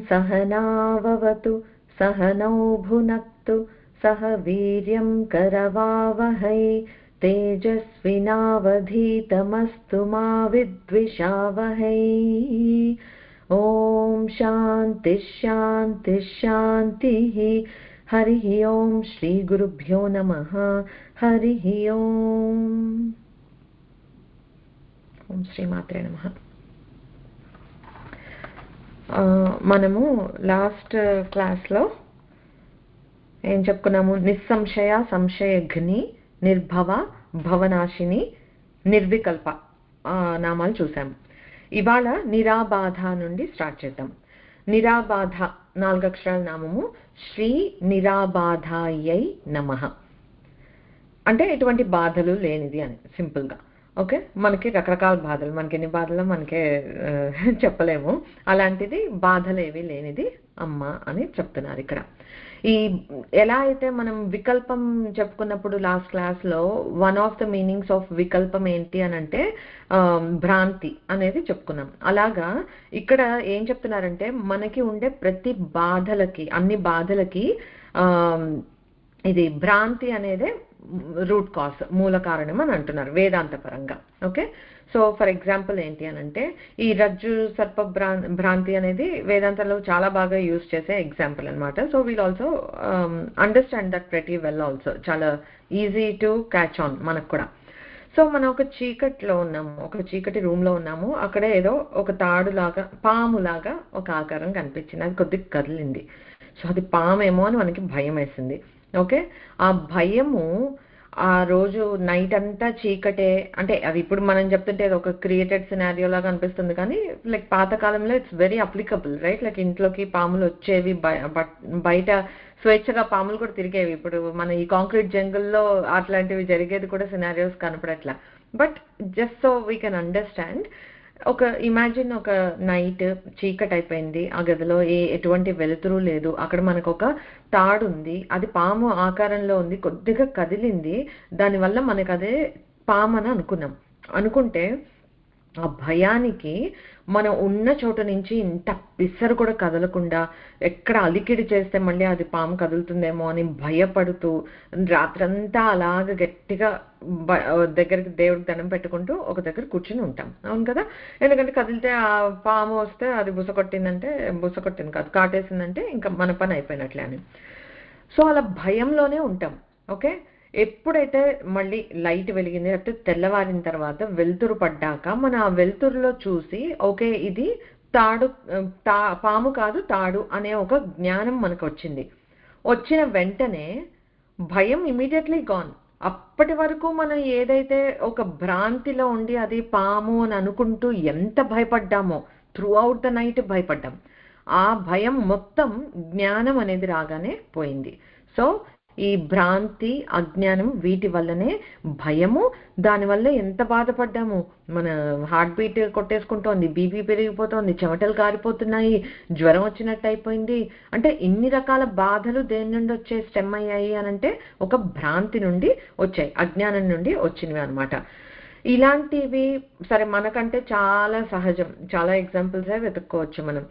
सहनाववतु सहनौ भुनक्तु सह वीर्यं करवावहै तेजस्विनावधीतमस्तु मा विद्विषावहै। ओम शांति शांति शांतिः। हरिः ओम श्री गुरुभ्यो नमः। हरिः ओम। ओम श्रीमात्रे नमः। మనము లాస్ట్ క్లాస్లో ఏం చెప్పుకున్నాము? నిస్సంశయ సంశయఘ్ని నిర్భవ భవనాశిని నిర్వికల్ప నామాలు చూసాము. ఇవాళ నిరాబాధ నుండి స్టార్ట్ చేద్దాం. నిరాబాధ 4 అక్షరాల నామము శ్రీ నిరాబాధాయై నమః. అంటే ఎటువంటి బాధలు లేనిది అని సింపుల్గా. ఓకే, మనకి రకరకాల బాధలు, మనకి ఎన్ని బాధలు మనకే చెప్పలేము. అలాంటిది బాధలు ఏవి లేనిది అమ్మ అని చెప్తున్నారు ఇక్కడ. ఈ ఎలా అయితే మనం వికల్పం చెప్పుకున్నప్పుడు లాస్ట్ క్లాస్లో one of the meanings of వికల్పం ఏంటి అని అంటే భ్రాంతి అనేది చెప్పుకున్నాం. అలాగా ఇక్కడ ఏం చెప్తున్నారంటే మనకి ఉండే ప్రతి బాధలకి, అన్ని బాధలకి ఇది భ్రాంతి అనేదే రూట్ కాజ్, మూల కారణం అని అంటున్నారు వేదాంత పరంగా. ఓకే, సో ఫర్ ఎగ్జాంపుల్ ఏంటి అని అంటే ఈ రజ్జు సర్ప భ్రాంతి అనేది వేదాంతంలో చాలా బాగా యూజ్ చేసే ఎగ్జాంపుల్ అనమాట. So we'll also understand that pretty well also. చాలా ఈజీ టు క్యాచ్ ఆన్ మనకు కూడా. సో మనం ఒక చీకట్లో ఉన్నాము, ఒక చీకటి రూమ్లో ఉన్నాము. అక్కడ ఏదో ఒక తాడులాగా, పాములాగా ఒక ఆకారం కనిపించింది. అది కొద్దిగా కదిలింది. సో అది పామేమో అని మనకి భయం వేసింది. ఓకే, ఆ భయము ఆ రోజు నైట్ అంతా చీకటే, అంటే అది ఇప్పుడు మనం చెప్తుంటే అది ఒక క్రియేటెడ్ సినారియో లాగా అనిపిస్తుంది, కానీ లైక్ పాతకాలంలో it's very applicable, right? Like ఇంట్లోకి పాములు వచ్చేవి, బయట స్వేచ్ఛగా పాములు కూడా తిరిగేవి. ఇప్పుడు మన ఈ కాంక్రీట్ జంగిల్లో అట్లాంటివి జరిగేది కూడా సినారియోస్ కనపడట్లా. But just so we can understand, ఒక ఇమాజిన్ ఒక నైట్ చీకటి అయిపోయింది, ఆ గదిలో ఎటువంటి వెలుతురు లేదు, అక్కడ మనకు ఒక తాడు ఉంది, అది పాము ఆకారంలో ఉంది, కొద్దిగా కదిలింది, దానివల్ల మనకు అదే పాము అని అనుకుంటే ఆ భయానికి మనం ఉన్న చోట నుంచి ఇంత పిసరు కూడా కదలకుండా, ఎక్కడ అలికిడి చేస్తే మళ్ళీ అది పాము కదులుతుందేమో అని భయపడుతూ రాత్రంతా అలాగ గట్టిగా దగ్గరికి దేవుడికి దండం పెట్టుకుంటూ ఒక దగ్గర కూర్చుని ఉంటాం. అవును కదా? ఎందుకంటే కదిలితే ఆ పాము వస్తే అది బుసకొట్టింది కాదు, కాటేసిందంటే ఇంకా మన పని అయిపోయినట్లే అని. సో అలా భయంలోనే ఉంటాం. ఓకే, ఎప్పుడైతే మళ్ళీ లైట్ వెలిగింది, లేకపోతే తెల్లవారిన తర్వాత వెలుతురు పడ్డాక మన ఆ వెలుతురులో చూసి ఓకే ఇది పాము కాదు తాడు అనే ఒక జ్ఞానం మనకు వచ్చిన వెంటనే భయం ఇమీడియట్లీ గాన్. అప్పటి వరకు మనం ఏదైతే ఒక భ్రాంతిలో ఉండి అది పాము అని అనుకుంటూ ఎంత భయపడ్డామో, త్రూ అవుట్ ద నైట్ భయపడ్డాం, ఆ భయం మొత్తం జ్ఞానం అనేది రాగానే పోయింది. సో ఈ భ్రాంతి, అజ్ఞానం, వీటి వల్లనే భయము, దానివల్ల ఎంత బాధపడ్డాము. మన హార్ట్ బీట్ కొట్టేసుకుంటోంది, బీపీ పెరిగిపోతోంది, చెమటలు కారిపోతున్నాయి, జ్వరం వచ్చినట్టు అయిపోయింది. అంటే ఇన్ని రకాల బాధలు దేని నుండి వచ్చే స్టెమ్ అయ్యాయి అని అంటే ఒక భ్రాంతి నుండి వచ్చాయి, అజ్ఞానం నుండి వచ్చినవి అనమాట. ఇలాంటివి సరే మనకంటే చాలా సహజం, చాలా ఎగ్జాంపుల్సే వెతుక్కోవచ్చు మనం.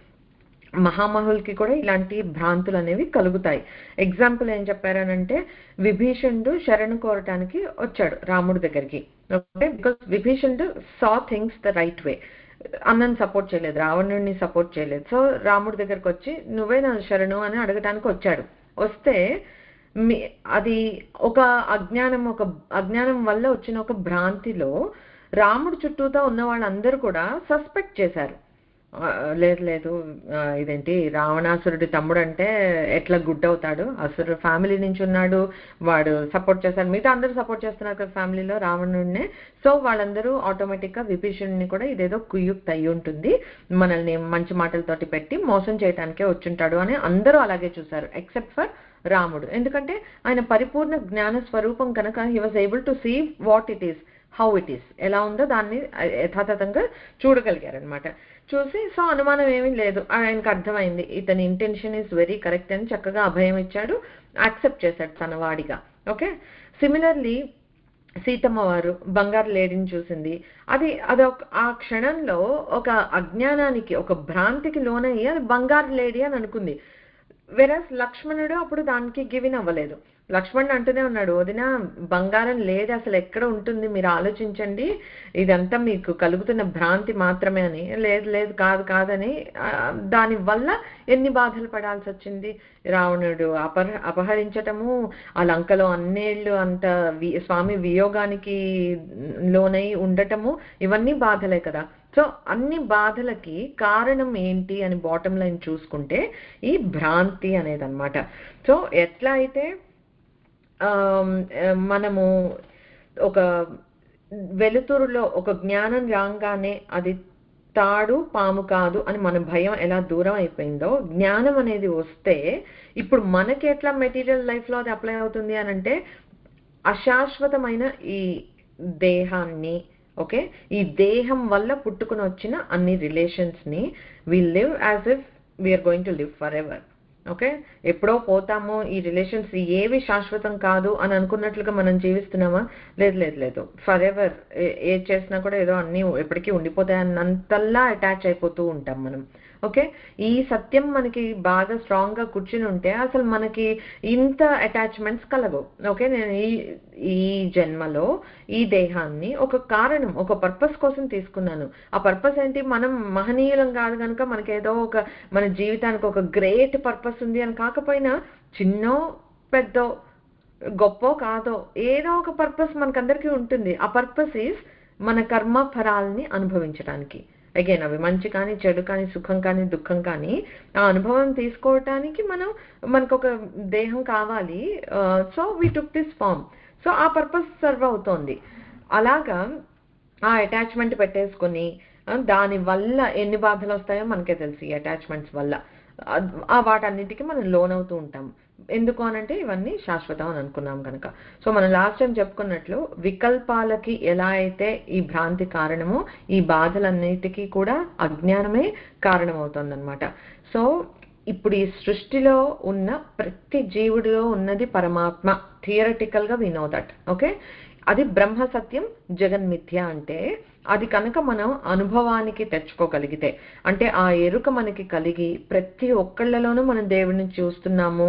మహామహులకి కూడా ఇలాంటి భ్రాంతులు అనేవి కలుగుతాయి. ఎగ్జాంపుల్ ఏం చెప్పారనంటే విభీషణుడు శరణు కోరటానికి వచ్చాడు రాముడి దగ్గరికి. ఓకే, బికాస్ విభీషణుడు సా థింగ్స్ ద రైట్ వే. అన్నని సపోర్ట్ చేయలేదు, రావణుడిని సపోర్ట్ చేయలేదు. సో రాముడి దగ్గరికి వచ్చి నువ్వే నా శరణు అని అడగటానికి వచ్చాడు. వస్తే అది ఒక అజ్ఞానం వల్ల వచ్చిన ఒక భ్రాంతిలో రాముడి చుట్టూతా ఉన్న వాళ్ళందరూ కూడా సస్పెక్ట్ చేశారు. లేదు ఇదేంటి రావణాసురుడి తమ్ముడు అంటే ఎట్లా గుడ్ అవుతాడు, అసురు ఫ్యామిలీ నుంచి ఉన్నాడు, వాడు సపోర్ట్ చేస్తాడు, మిగతా అందరూ సపోర్ట్ చేస్తున్నారు కదా ఫ్యామిలీలో రావణుడినే. సో వాళ్ళందరూ ఆటోమేటిక్గా విభీషణుని కూడా ఇదేదో కుయుక్తి అయి ఉంటుంది, మనల్ని మంచి మాటలతోటి పెట్టి మోసం చేయడానికే వచ్చుంటాడు అని అందరూ అలాగే చూశారు ఎక్సెప్ట్ ఫర్ రాముడు. ఎందుకంటే ఆయన పరిపూర్ణ జ్ఞాన స్వరూపం కనుక he was able to see what it is, how it is, ఎలా ఉందో దాన్ని యథాతథంగా చూడగలిగారనమాట. చూసి సో అనుమానం ఏమీ లేదు, ఆయనకు అర్థమైంది ఇతని ఇంటెన్షన్ ఈజ్ వెరీ కరెక్ట్ అని చక్కగా అభయం ఇచ్చాడు, యాక్సెప్ట్ చేశాడు తన వాడిగా. ఓకే, సిమిలర్లీ సీతమ్మ వారు బంగారు లేడిని చూసింది. ఆ క్షణంలో ఒక అజ్ఞానానికి, ఒక భ్రాంతికి లోనయ్యి అది బంగారు లేడి అని అనుకుంది. వెరస్ లక్ష్మణుడు అప్పుడు దానికి గివిన్ అవ్వలేదు. లక్ష్మణుడు అంటూనే ఉన్నాడు, వదిన బంగారం లేడి అసలు ఎక్కడ ఉంటుంది, మీరు ఆలోచించండి, ఇదంతా మీకు కలుగుతున్న భ్రాంతి మాత్రమే అని. లేదు లేదు, కాదు కాదని దాని వల్ల ఎన్ని బాధలు పడాల్సి వచ్చింది. రావణుడు అపహరించటము, ఆ లంకలో అన్నేళ్ళు అంత స్వామి వియోగానికి లోనై ఉండటము, ఇవన్నీ బాధలే కదా. సో అన్ని బాధలకి కారణం ఏంటి అని బాటమ్ లైన్ చూసుకుంటే ఈ భ్రాంతి అనేది అనమాట. సో ఎట్లా అయితే మనము ఒక వెలుతురులో ఒక జ్ఞానం రాగానే అది తాడు పాము కాదు అని మన భయం ఎలా దూరం అయిపోయిందో, జ్ఞానం అనేది వస్తే ఇప్పుడు మనకి ఎట్లా మెటీరియల్ లైఫ్లో అది అప్లై అవుతుంది అని అంటే, అశాశ్వతమైన ఈ దేహాన్ని, ఓకే, ఈ దేహం వల్ల పుట్టుకుని వచ్చిన అన్ని రిలేషన్స్ని we live as if we're going to live forever. Okay, ఎప్పుడో పోతామో, ఈ రిలేషన్స్ ఏవి శాశ్వతం కాదు అని అనుకున్నట్లుగా మనం జీవిస్తున్నామా? లేదు లేదు లేదు, ఫర్ ఎవర్ ఏది చేసినా కూడా ఏదో అన్నీ ఎప్పటికీ ఉండిపోతాయి అన్నంతల్లా అటాచ్ అయిపోతూ ఉంటాం మనం. ఓకే, ఈ సత్యం మనకి బాగా స్ట్రాంగ్గా కూర్చుని ఉంటే అసలు మనకి ఇంత అటాచ్మెంట్స్ కలగవు. ఓకే, నేను ఈ జన్మలో ఈ దేహాన్ని ఒక కారణం, ఒక పర్పస్ కోసం తీసుకున్నాను. ఆ పర్పస్ ఏంటి? మనం మహనీయులం కాదు కనుక మనకేదో ఒక మన జీవితానికి ఒక గ్రేట్ పర్పస్ ఉంది అని కాకపోయినా, చిన్నో పెద్దో గొప్పో కాదో ఏదో ఒక పర్పస్ మనకందరికీ ఉంటుంది. ఆ పర్పస్ ఈజ్ మన కర్మ ఫలాల్ని అనుభవించడానికి. అగైన్ అవి మంచి కానీ, చెడు కానీ, సుఖం కానీ, దుఃఖం కానీ, ఆ అనుభవం తీసుకోవటానికి మనకు ఒక దేహం కావాలి. So we took this form. So ఆ పర్పస్ సర్వ్ అవుతోంది. అలాగా ఆ అటాచ్మెంట్ పెట్టేసుకొని దాని వల్ల ఎన్ని బాధలు వస్తాయో మనకే తెలుసు. ఈ అటాచ్మెంట్స్ వల్ల వాటన్నిటికీ మనం లోన్ అవుతూ ఉంటాం. ఎందుకు అనంటే ఇవన్నీ శాశ్వతం అని అనుకున్నాం కనుక. సో మనం లాస్ట్ టైం చెప్పుకున్నట్లు వికల్పాలకి ఎలా అయితే ఈ భ్రాంతి కారణమో, ఈ బాధలన్నిటికీ కూడా అజ్ఞానమే కారణమవుతుందన్నమాట. సో ఇప్పుడు ఈ సృష్టిలో ఉన్న ప్రతి జీవుడిలో ఉన్నది పరమాత్మ. థియరటికల్గా వి నో దట్. ఓకే, అది బ్రహ్మ సత్యం, జగన్మిథ్య. అంటే అది కనుక మనం అనుభవానికి తెచ్చుకోగలిగితే, అంటే ఆ ఎరుక మనకి కలిగి ప్రతి ఒక్కళ్ళలోనూ మనం దేవుడిని చూస్తున్నాము,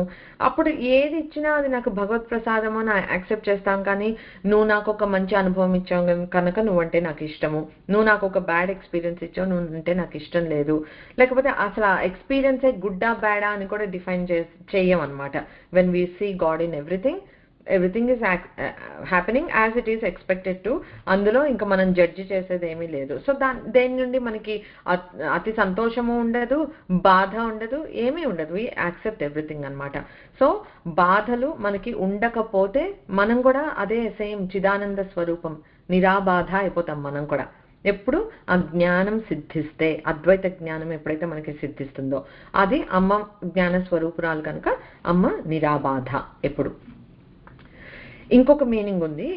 అప్పుడు ఏది ఇచ్చినా అది నాకు భగవత్ ప్రసాదము అని యాక్సెప్ట్ చేస్తాం. కానీ నువ్వు నాకు ఒక మంచి అనుభవం ఇచ్చావు కనుక నువ్వంటే నాకు ఇష్టము, నువ్వు నాకు ఒక బ్యాడ్ ఎక్స్పీరియన్స్ ఇచ్చావు నువ్వు అంటే నాకు ఇష్టం లేదు, లేకపోతే అసలు ఆ ఎక్స్పీరియన్సే గుడ్డా బ్యాడా అని కూడా డిఫైన్ చెయ్యమన్నమాట. When we see God in everything is happening as it is expected to. అందులో ఇంకా మనం జడ్జి చేసేది ఏమీ లేదు. సో దేని నుండి మనకి అతి సంతోషము ఉండదు, బాధ ఉండదు, ఏమీ ఉండదు. వీ యాక్సెప్ట్ ఎవ్రీథింగ్ అనమాట. సో బాధలు మనకి ఉండకపోతే మనం కూడా అదే సేమ్ చిదానంద స్వరూపం, నిరాబాధ అయిపోతాం మనం కూడా. ఎప్పుడు ఆ జ్ఞానం సిద్ధిస్తే, అద్వైత జ్ఞానం ఎప్పుడైతే మనకి సిద్ధిస్తుందో, అది అమ్మ జ్ఞాన స్వరూపురాలు కనుక అమ్మ నిరాబాధ ఎప్పుడు. ఇంకొక మీనింగ్ ఉంది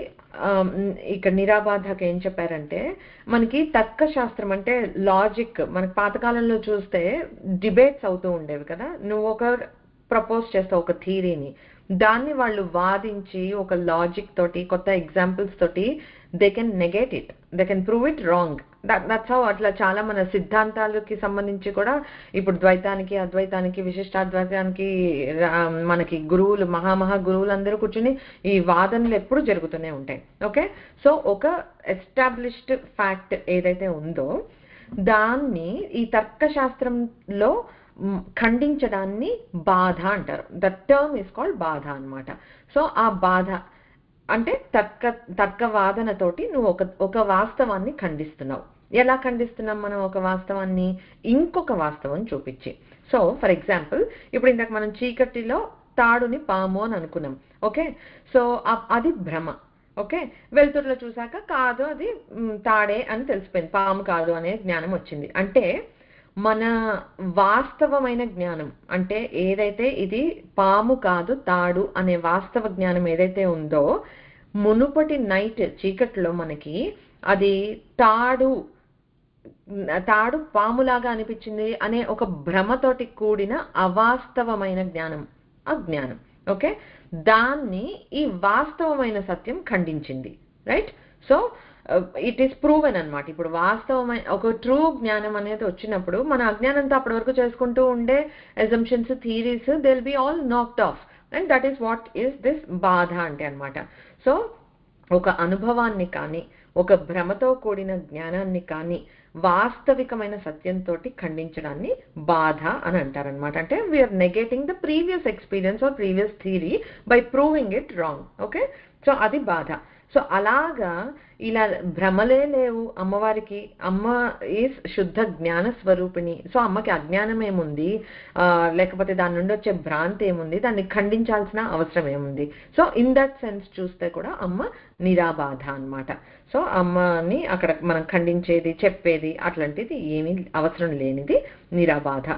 ఇక్కడ నిరాబాధకి. ఏం చెప్పారంటే, మనకి తర్కశాస్త్రం అంటే లాజిక్, మనకి పాతకాలంలో చూస్తే డిబేట్స్ అవుతూ ఉండేవి కదా. నువ్వు ఒక ప్రపోజ్ చేస్తావు ఒక థీరీని, దాన్ని వాళ్ళు వాదించి ఒక లాజిక్ తోటి, కొత్త ఎగ్జాంపుల్స్ తోటి they can negate it, they can prove it wrong. That's how. అట్లా చాలా మన సిద్ధాంతాలకి సంబంధించి కూడా ఇప్పుడు ద్వైతానికి, అద్వైతానికి, విశిష్టాద్వైతానికి మనకి గురువులు, మహామహా గురువులు అందరూ కూర్చుని ఈ వాదనలు ఎప్పుడు జరుగుతూనే ఉంటాయి. ఓకే, సో ఒక ఎస్టాబ్లిష్డ్ ఫ్యాక్ట్ ఏదైతే ఉందో దాన్ని ఈ తర్కశాస్త్రంలో ఖండించడాన్ని బాధ అంటారు. ద టర్మ్ ఈస్ కాల్డ్ బాధ అనమాట. సో ఆ బాధ అంటే తర్కవాదనతోటి నువ్వు ఒక వాస్తవాన్ని ఖండిస్తున్నావు. ఎలా ఖండిస్తున్నాం మనం ఒక వాస్తవాన్ని? ఇంకొక వాస్తవం చూపించి. సో ఫర్ ఎగ్జాంపుల్, ఇప్పుడు ఇందాక మనం చీకటిలో తాడుని పాము అని అనుకున్నాం. ఓకే, సో అది భ్రమ. ఓకే, వెలుతురులో చూసాక కాదు అది తాడే అని తెలిసిపోయింది, పాము కాదు అనే జ్ఞానం వచ్చింది. అంటే మన వాస్తవమైన జ్ఞానం, అంటే ఏదైతే ఇది పాము కాదు తాడు అనే వాస్తవ జ్ఞానం ఏదైతే ఉందో, మునుపటి నైట్ చీకట్లో మనకి అది తాడు పాములాగా అనిపించింది అనే ఒక భ్రమతోటి కూడిన అవాస్తవమైన జ్ఞానం, అజ్ఞానం. ఓకే, దాన్ని ఈ వాస్తవమైన సత్యం ఖండించింది. Right. So it is proven అనమాట. ఇప్పుడు వాస్తవమైన ఒక ట్రూ జ్ఞానం అనేది వచ్చినప్పుడు మన అజ్ఞానంతో అప్పటి వరకు చేసుకుంటూ ఉండే assumptions, theories, they will be all knocked of, and that is what is this బాధ అంటే అనమాట. సో ఒక అనుభవాన్ని కానీ, ఒక భ్రమతో కూడిన జ్ఞానాన్ని కానీ వాస్తవికమైన సత్యంతో ఖండించడాన్ని బాధ అని అంటారనమాట. అంటే we're negating the previous experience or previous theory by proving it wrong. Okay, so అది బాధ. సో అలాగా ఇలా భ్రమలే లేవు అమ్మవారికి. అమ్మ ఈజ్ శుద్ధ జ్ఞాన స్వరూపిణి. సో అమ్మకి అజ్ఞానం ఏముంది, లేకపోతే దాని నుండి వచ్చే భ్రాంతి ఏముంది, దాన్ని ఖండించాల్సిన అవసరం ఏముంది? సో ఇన్ దట్ సెన్స్ చూస్తే కూడా అమ్మ నిరాబాధ అనమాట. సో అమ్మని అక్కడ మనం ఖండించేది, చెప్పేది అట్లాంటిది ఏమీ అవసరం లేనిది నిరాబాధ.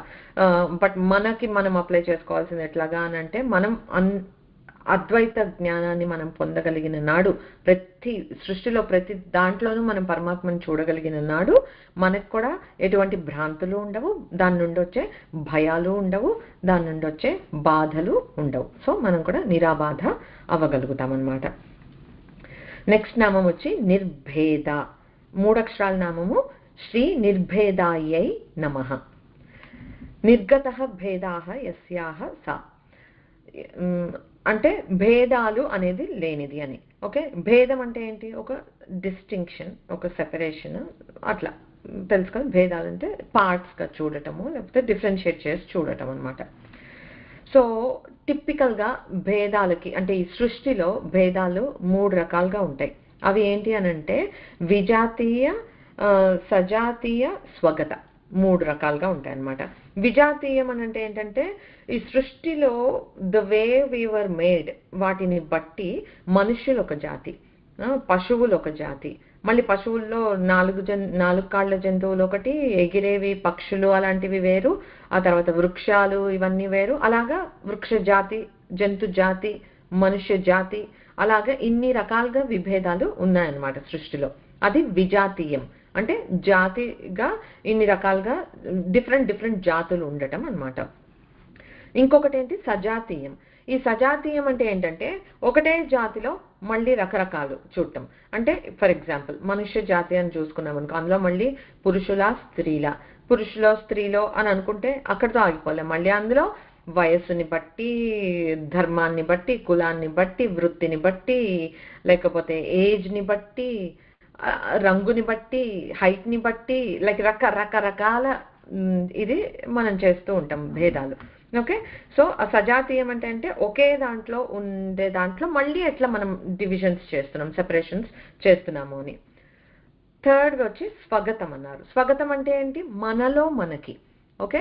బట్ మనకి మనం అప్లై చేసుకోవాల్సింది ఎట్లాగా అని అంటే, మనం అద్వైత జ్ఞానాన్ని మనం పొందగలిగిన నాడు, ప్రతి సృష్టిలో ప్రతి దాంట్లోనూ మనం పరమాత్మను చూడగలిగిన నాడు మనకు కూడా ఎటువంటి భ్రాంతులు ఉండవు, దాని నుండి వచ్చే భయాలు ఉండవు, దాని నుండి వచ్చే బాధలు ఉండవు. సో మనం కూడా నిరాబాధ అవ్వగలుగుతాం అన్నమాట. నెక్స్ట్ నామం వచ్చి నిర్భేద. 3 అక్షరాల నామము శ్రీ నిర్భేదాయై నమః. నిర్గతః భేదాః యస్యాః సా. అంటే భేదాలు అనేది లేనిది అని. ఓకే, భేదం అంటే ఏంటి? ఒక డిస్టింక్షన్, ఒక సెపరేషన్, అట్లా తెలుసు కదా. భేదాలు అంటే పార్ట్స్గా చూడటము, లేకపోతే డిఫరెన్షియేట్ చేసి చూడటం అనమాట. సో టిపికల్గా భేదాలకి అంటే ఈ సృష్టిలో భేదాలు 3 రకాలుగా ఉంటాయి. అవి ఏంటి అని అంటే విజాతీయ, సజాతీయ, స్వగత. 3 రకాలుగా ఉంటాయి అన్నమాట. విజాతీయం అని అంటే ఏంటంటే ఈ సృష్టిలో the way we were made, వాటిని బట్టి మనుష్యులు ఒక జాతి, పశువులు ఒక జాతి, మళ్ళీ పశువుల్లో 4 కాళ్ళ జంతువులు ఒకటి, ఎగిరేవి పక్షులు అలాంటివి వేరు, ఆ తర్వాత వృక్షాలు ఇవన్నీ వేరు. అలాగా వృక్ష జాతి, జంతు జాతి, మనుష్య జాతి, అలాగా ఇన్ని రకాలుగా విభేదాలు ఉన్నాయన్నమాట సృష్టిలో. అది విజాతీయం. అంటే జాతిగా ఇన్ని రకాలుగా డిఫరెంట్ జాతులు ఉండటం అన్నమాట. ఇంకొకటి ఏంటి? సజాతీయం. ఈ సజాతీయం అంటే ఏంటంటే ఒకటే జాతిలో మళ్ళీ రకరకాలు చూడటం. అంటే ఫర్ ఎగ్జాంపుల్ మనుష్య జాతి అని చూసుకున్నాం అనుకో, అందులో మళ్ళీ పురుషుల, స్త్రీలో అని అనుకుంటే అక్కడితో ఆగిపోలేం. మళ్ళీ అందులో వయస్సుని బట్టి, ధర్మాన్ని బట్టి, కులాన్ని బట్టి, వృత్తిని బట్టి, లేకపోతే ఏజ్ని బట్టి, రంగుని బట్టి, హైట్ని బట్టి, లైక్ రకరకాల ఇది మనం చేస్తూ ఉంటాం భేదాలు. ఓకే, సో సజాతీయం అంటే ఒకే దాంట్లో ఉండే దాంట్లో మళ్ళీ ఎట్లా మనం డివిజన్స్ చేస్తున్నాం, సెపరేషన్స్ చేస్తున్నాము అని. థర్డ్గా వచ్చి స్వగతం అన్నారు. స్వగతం అంటే ఏంటి? మనలో మనకి. ఓకే,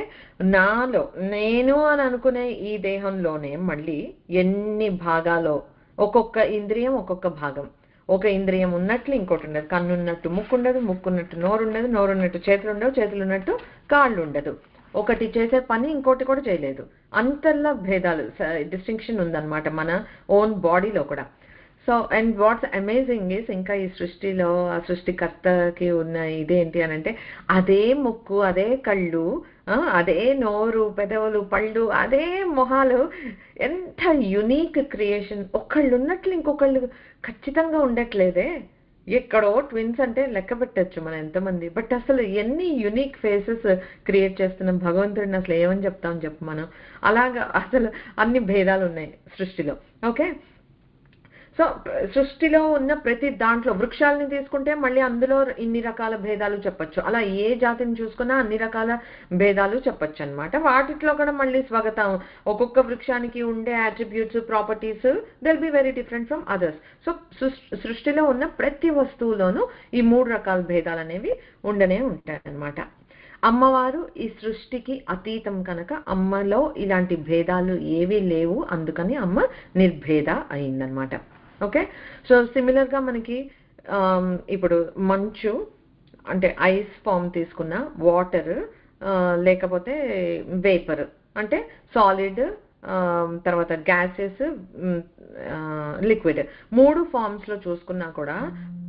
నాలో నేను అని అనుకునే ఈ దేహంలోనే మళ్ళీ ఎన్ని భాగాలో, ఒక్కొక్క ఇంద్రియం ఒక్కొక్క భాగం. ఒక ఇంద్రియం ఉన్నట్లు ఇంకోటి ఉండదు. కన్ను ఉన్నట్టు ముక్కు ఉండదు, ముక్కు ఉన్నట్టు నోరు ఉండదు, నోరు ఉన్నట్టు చేతులు ఉండవు, చేతులు ఉన్నట్టు కాళ్ళు ఉండదు. ఒకటి చేసే పని ఇంకోటి కూడా చేయలేదు. అంతల్లా భేదాలు, డిస్టింక్షన్ ఉందన్నమాట మన ఓన్ బాడీలో కూడా. So and what's amazing is, ఇంకా ఈ సృష్టిలో ఆ సృష్టికర్తకి ఉన్న ఇదేంటి అని అంటే అదే ముక్కు, అదే కళ్ళు, అదే నోరు, పెదవులు, పళ్ళు, అదే మొహాలు, ఎంత యునీక్ క్రియేషన్. ఒకళ్ళు ఉన్నట్లు ఇంకొకళ్ళు ఖచ్చితంగా ఉండట్లేదే. ఎక్కడో ట్విన్స్ అంటే లెక్క పెట్టచ్చు మనం ఎంతమంది, బట్ అసలు ఎన్ని యునీక్ ఫేసెస్ క్రియేట్ చేస్తున్నాం భగవంతుడిని, అసలు ఏమని చెప్తామని చెప్పు మనం. అలాగా అసలు అన్ని భేదాలు ఉన్నాయి సృష్టిలో. ఓకే, సో సృష్టిలో ఉన్న ప్రతి దాంట్లో వృక్షాలని తీసుకుంటే మళ్ళీ అందులో ఇన్ని రకాల భేదాలు చెప్పచ్చు. అలా ఏ జాతిని చూసుకున్నా అన్ని రకాల భేదాలు చెప్పచ్చు అనమాట. వాటిలో కూడా మళ్ళీ స్వగతం, ఒక్కొక్క వృక్షానికి ఉండే attributes, properties they'll be very different from others. So సృష్టిలో ఉన్న ప్రతి వస్తువులోనూ ఈ 3 రకాల భేదాలు అనేవి ఉండనే ఉంటాయి అన్నమాట. అమ్మవారు ఈ సృష్టికి అతీతం కనుక అమ్మలో ఇలాంటి భేదాలు ఏవీ లేవు, అందుకని అమ్మ నిర్భేద అయిందనమాట. ఓకే, సో సిమిలర్గా మనకి ఇప్పుడు మంచు అంటే ఐస్ ఫామ్ తీసుకున్న, వాటర్ లేకపోతే వేపర్ అంటే సాలిడ్, తర్వాత గ్యాసెస్, లిక్విడ్, 3 ఫార్మ్స్లో చూసుకున్నా కూడా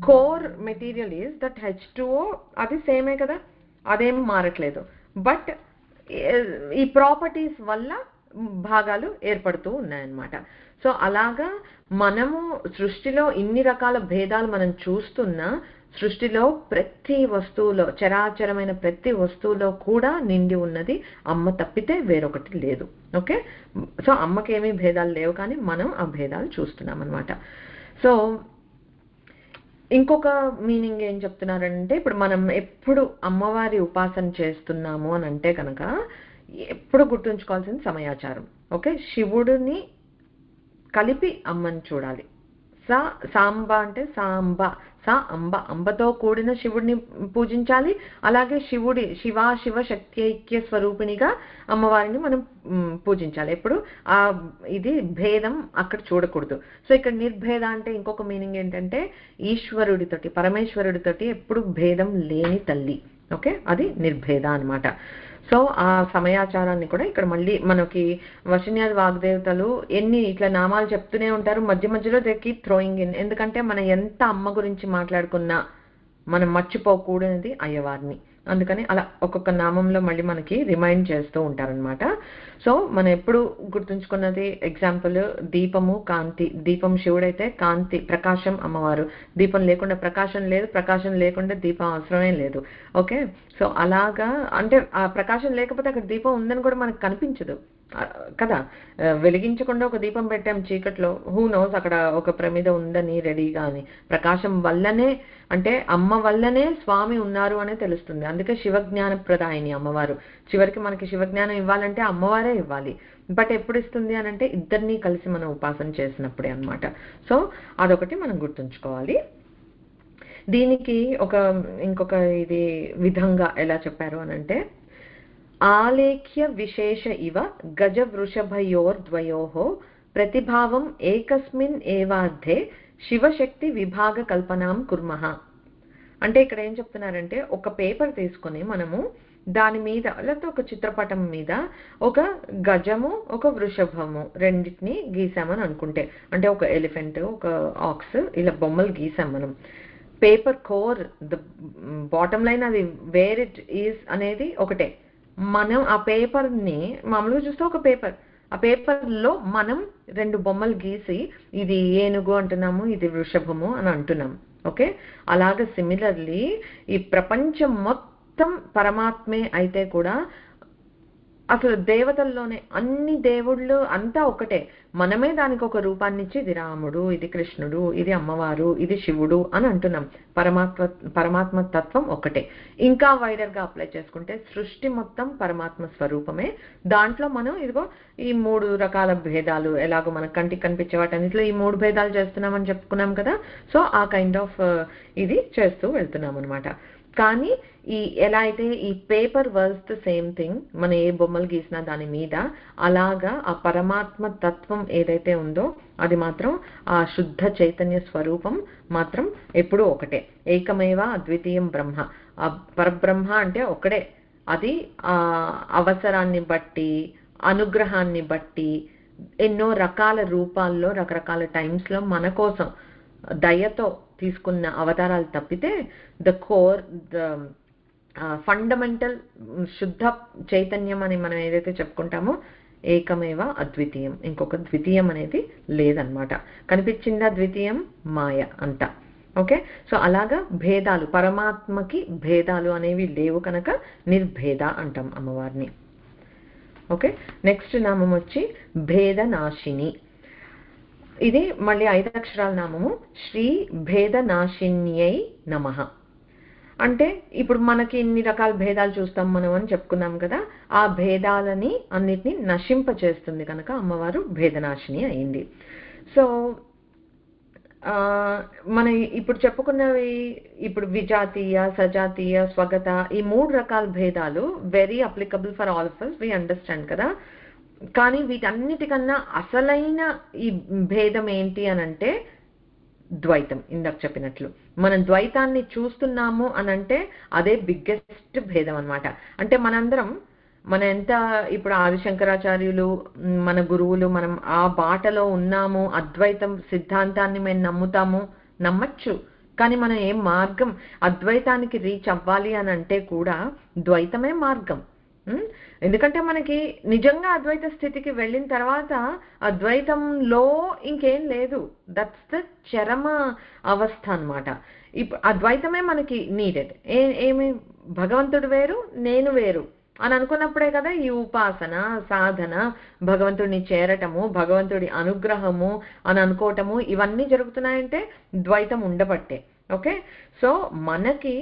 core material is that H2O. అది సేమే కదా, అదేం మారట్లేదు. బట్ ఈ ప్రాపర్టీస్ వల్ల భాగాలు ఏర్పడుతూ ఉన్నాయన్నమాట. సో అలాగా మనము సృష్టిలో ఇన్ని రకాల భేదాలు మనం చూస్తున్నా, సృష్టిలో ప్రతి వస్తువులో, చరాచరమైన ప్రతి వస్తువులో కూడా నిండి ఉన్నది అమ్మ తప్పితే వేరొకటి లేదు. ఓకే, సో అమ్మకేమీ భేదాలు లేవు, కానీ మనం ఆ భేదాలు చూస్తున్నాం అనమాట. సో ఇంకొక మీనింగ్ ఏం చెప్తున్నారంటే, ఇప్పుడు మనం ఎప్పుడు అమ్మవారి ఉపాసన చేస్తున్నాము అని అంటే కనుక ఎప్పుడు గుర్తుంచుకోవాల్సిన సమయాచారం. ఓకే, శివుడిని కలిపి అమ్మని చూడాలి. సాంబ అంటే సాంబ, అంబ, అంబతో కూడిన శివుడిని పూజించాలి. అలాగే శివ శక్తి ఐక్య స్వరూపిణిగా అమ్మవారిని మనం పూజించాలి. ఎప్పుడు ఇది భేదం అక్కడ చూడకూడదు. సో ఇక్కడ నిర్భేద అంటే ఇంకొక మీనింగ్ ఏంటంటే, ఈశ్వరుడితోటి, పరమేశ్వరుడితోటి ఎప్పుడు భేదం లేని తల్లి. ఓకే, అది నిర్భేద అనమాట. సో ఆ సమయాచారాన్ని కూడా ఇక్కడ మళ్ళీ మనకి వశిన్యాది వాగ్దేవతలు ఎన్ని ఇట్లా నామాలు చెప్తూనే ఉంటారు, మధ్య మధ్యలో దే కీప్ థ్రోయింగ్ ఇన్. ఎందుకంటే మనం ఎంత అమ్మ గురించి మాట్లాడుకున్నా మనం మర్చిపోకూడనిది అయ్యవారిని. అందుకని అలా ఒక్కొక్క నామంలో మళ్ళీ మనకి రిమైండ్ చేస్తూ ఉంటారనమాట. సో మనం ఎప్పుడు గుర్తుంచుకున్నది ఎగ్జాంపుల్ దీపము, కాంతి. దీపం శివుడైతే కాంతి ప్రకాశం అమ్మవారు. దీపం లేకుండా ప్రకాశం లేదు, ప్రకాశం లేకుండా దీపం అవసరమే లేదు. ఓకే, సో అలాగా అంటే ఆ ప్రకాశం లేకపోతే అక్కడ దీపం ఉందని కూడా మనకు కనిపించదు కదా. వెలిగించకుండా ఒక దీపం పెట్టాం చీకట్లో, హూ నోస్ అక్కడ ఒక ప్రమిద ఉందని రెడీగా అని. ప్రకాశం వల్లనే, అంటే అమ్మ వల్లనే స్వామి ఉన్నారు అనే తెలుస్తుంది. అందుకే శివజ్ఞాన ప్రదాయిని అమ్మవారు. చివరికి మనకి శివజ్ఞానం ఇవ్వాలంటే అమ్మవారే ఇవ్వాలి. బట్ ఎప్పుడు ఇస్తుంది అని అంటే ఇద్దరినీ కలిసి మనం ఉపాసన చేసినప్పుడే అనమాట. సో అదొకటి మనం గుర్తుంచుకోవాలి. దీనికి ఇంకొక ఇది విధంగా ఎలా చెప్పారు అనంటే, ఆలేఖ్య విశేష ఇవ గజ వృషభయోర్ద్వయోః ప్రతిభావం ఏకస్మిన్ ఏవార్థే శివశక్తి విభాగ కల్పనాం కుర్మః. అంటే ఇక్కడ ఏం చెప్తున్నారంటే, ఒక పేపర్ తీసుకొని మనము దాని మీద, లేకపోతే ఒక చిత్రపటం మీద ఒక గజము, ఒక వృషభము రెండింటిని గీసామని అనుకుంటే, అంటే ఒక ఎలిఫెంట్, ఒక ఆక్స్, ఇలా బొమ్మలు గీసాం మనం. Paper core, the bottom line, అది వేర్ ఇట్ ఈస్ అనేది ఒకటే. మనం ఆ పేపర్ని మామూలుగా చూస్తే ఒక పేపర్, ఆ పేపర్లో మనం రెండు బొమ్మలు గీసి ఇది ఏనుగు అంటున్నాము, ఇది వృషభము అని అంటున్నాం. ఓకే, అలాగే సిమిలర్లీ ఈ ప్రపంచం మొత్తం పరమాత్మే అయితే కూడా అసలు దేవతల్లోనే అన్ని దేవుళ్ళు అంతా ఒకటే. మనమే దానికి ఒక రూపాన్ని ఇచ్చి ఇది రాముడు, ఇది కృష్ణుడు, ఇది అమ్మవారు, ఇది శివుడు అని అంటున్నాం. పరమాత్మ తత్వం ఒకటే. ఇంకా వైడర్ గా అప్లై చేసుకుంటే సృష్టి మొత్తం పరమాత్మ స్వరూపమే. దాంట్లో మనం ఇదిగో ఈ 3 రకాల భేదాలు, ఎలాగో మనకు కంటికి కనిపించే వాటన్నిటిలో ఈ 3 భేదాలు చేస్తున్నామని చెప్పుకున్నాం కదా. సో ఆ కైండ్ ఆఫ్ ఇది చేస్తూ వెళ్తున్నాం అనమాట. కానీ ఎలా అయితే ఈ paper was the same thing, మనం ఏ బొమ్మలు గీసినా దాని మీద, అలాగా ఆ పరమాత్మ తత్వం ఏదైతే ఉందో అది మాత్రం, ఆ శుద్ధ చైతన్య స్వరూపం మాత్రం ఎప్పుడూ ఒకటే. ఏకమేవ అద్వితీయం బ్రహ్మ. ఆ పరబ్రహ్మ అంటే ఒకడే. అది ఆ అవసరాన్ని బట్టి, అనుగ్రహాన్ని బట్టి ఎన్నో రకాల రూపాల్లో, రకరకాల టైమ్స్ లో మన కోసం దయతో తీసుకున్న అవతారాలు తప్పితే ద కోర్, ద ఫండమెంటల్ శుద్ధ చైతన్యం అని మనం ఏదైతే చెప్పుకుంటామో ఏకమేవ అద్వితీయం, ఇంకొక ద్వితీయం అనేది లేదనమాట. కనిపించిందా ద్వితీయం? మాయ అంతా. ఓకే, సో అలాగా భేదాలు, పరమాత్మకి భేదాలు అనేవి లేవు కనుక నిర్భేద అంటాం అమ్మవారిని. ఓకే, నెక్స్ట్ నామం వచ్చి భేదనాశిని. ఇది మళ్ళీ 5 అక్షరాల నామము. శ్రీ భేదనాశిన్యై నమః. అంటే ఇప్పుడు మనకి ఇన్ని రకాల భేదాలు చూస్తాం మనం అని చెప్పుకున్నాం కదా, ఆ భేదాలని అన్నిటిని నశింప చేస్తుంది కనుక అమ్మవారు భేదనాశిని అయింది. సో మన ఇప్పుడు చెప్పుకున్నవి, ఇప్పుడు విజాతీయ, సజాతీయ, స్వగత, ఈ 3 రకాల భేదాలు very applicable for all of us, we understand కదా. కానీ వీటన్నిటికన్నా అసలైన ఈ భేదం ఏంటి అనంటే ద్వైతం. ఇందాక చెప్పినట్లు మనం ద్వైతాన్ని చూస్తున్నాము అనంటే అదే బిగ్గెస్ట్ భేదం అన్నమాట. అంటే మన ఎంత ఇప్పుడు ఆదిశంకరాచార్యులు, మన గురువులు, మనం ఆ బాటలో ఉన్నాము, అద్వైతం సిద్ధాంతాన్ని మేము నమ్మచ్చు. కానీ మనం ఏం మార్గం, అద్వైతానికి రీచ్ అవ్వాలి అని అంటే కూడా ద్వైతమే మార్గం. ఎందుకంటే మనకి నిజంగా అద్వైత స్థితికి వెళ్ళిన తర్వాత అద్వైతంలో ఇంకేం లేదు. దట్స్ ద చరమ అవస్థ అన్నమాట. ఇప్పుడు అద్వైతమే మనకి నీడెడ్. ఏమి భగవంతుడు వేరు, నేను వేరు అని అనుకున్నప్పుడే కదా ఈ ఉపాసన, సాధన, భగవంతుడిని చేరటము, భగవంతుడి అనుగ్రహము అని అనుకోవటము ఇవన్నీ జరుగుతున్నాయంటే ద్వైతం ఉండబట్టే. ఓకే, సో మనకి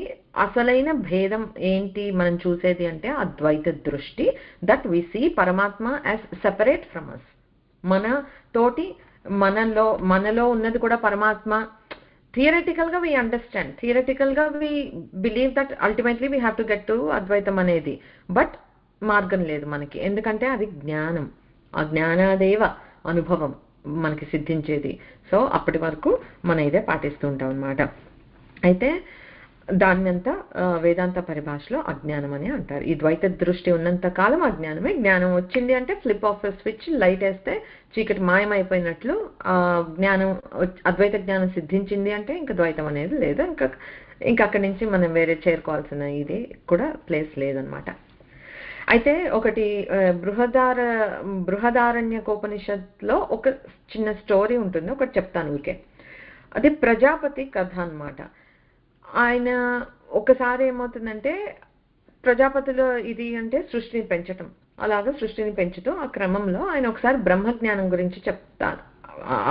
అసలైన భేదం ఏంటి మనం చూసేది అంటే అద్వైత దృష్టి. దట్ వి సీ పరమాత్మ యాజ్ సెపరేట్ ఫ్రమ్ అస్. మన తోటి మనలో ఉన్నది కూడా పరమాత్మ. థియరటికల్ గా వి అండర్స్టాండ్, థియరటికల్ గా we believe that ultimately we have to get to అద్వైతం అనేది. బట్ మార్గం లేదు మనకి, ఎందుకంటే అది జ్ఞానం. ఆ జ్ఞానాదేవ అనుభవం మనకి సిద్ధించేది. సో అప్పటి వరకు మనం ఇదే పాటిస్తూ ఉంటాం అన్నమాట. అయితే దాన్ని అంతా వేదాంత పరిభాషలో అజ్ఞానం అని అంటారు. ఈ ద్వైత దృష్టి ఉన్నంత కాలం అజ్ఞానమే. జ్ఞానం వచ్చింది అంటే ఫ్లిప్ ఆఫ్ స్విచ్, లైట్ వేస్తే చీకటి మాయమైపోయినట్లు. జ్ఞానం, అద్వైత జ్ఞానం సిద్ధించింది అంటే ఇంకా ద్వైతం అనేది లేదు. ఇంకా అక్కడి నుంచి మనం వేరే చేరుకోవాల్సిన ఇది కూడా ప్లేస్ లేదనమాట. అయితే ఒకటి బృహదారణ్యకోపనిషత్తులో ఒక చిన్న స్టోరీ ఉంటుంది, ఒకటి చెప్తాను ఊరికే. అది ప్రజాపతి కథ అన్నమాట. ఆయన ఒకసారి ఏమవుతుందంటే, ప్రజాపతిలో ఇది అంటే సృష్టిని పెంచటం, అలాగా సృష్టిని పెంచుతూ ఆ క్రమంలో ఆయన ఒకసారి బ్రహ్మజ్ఞానం గురించి చెప్తారు.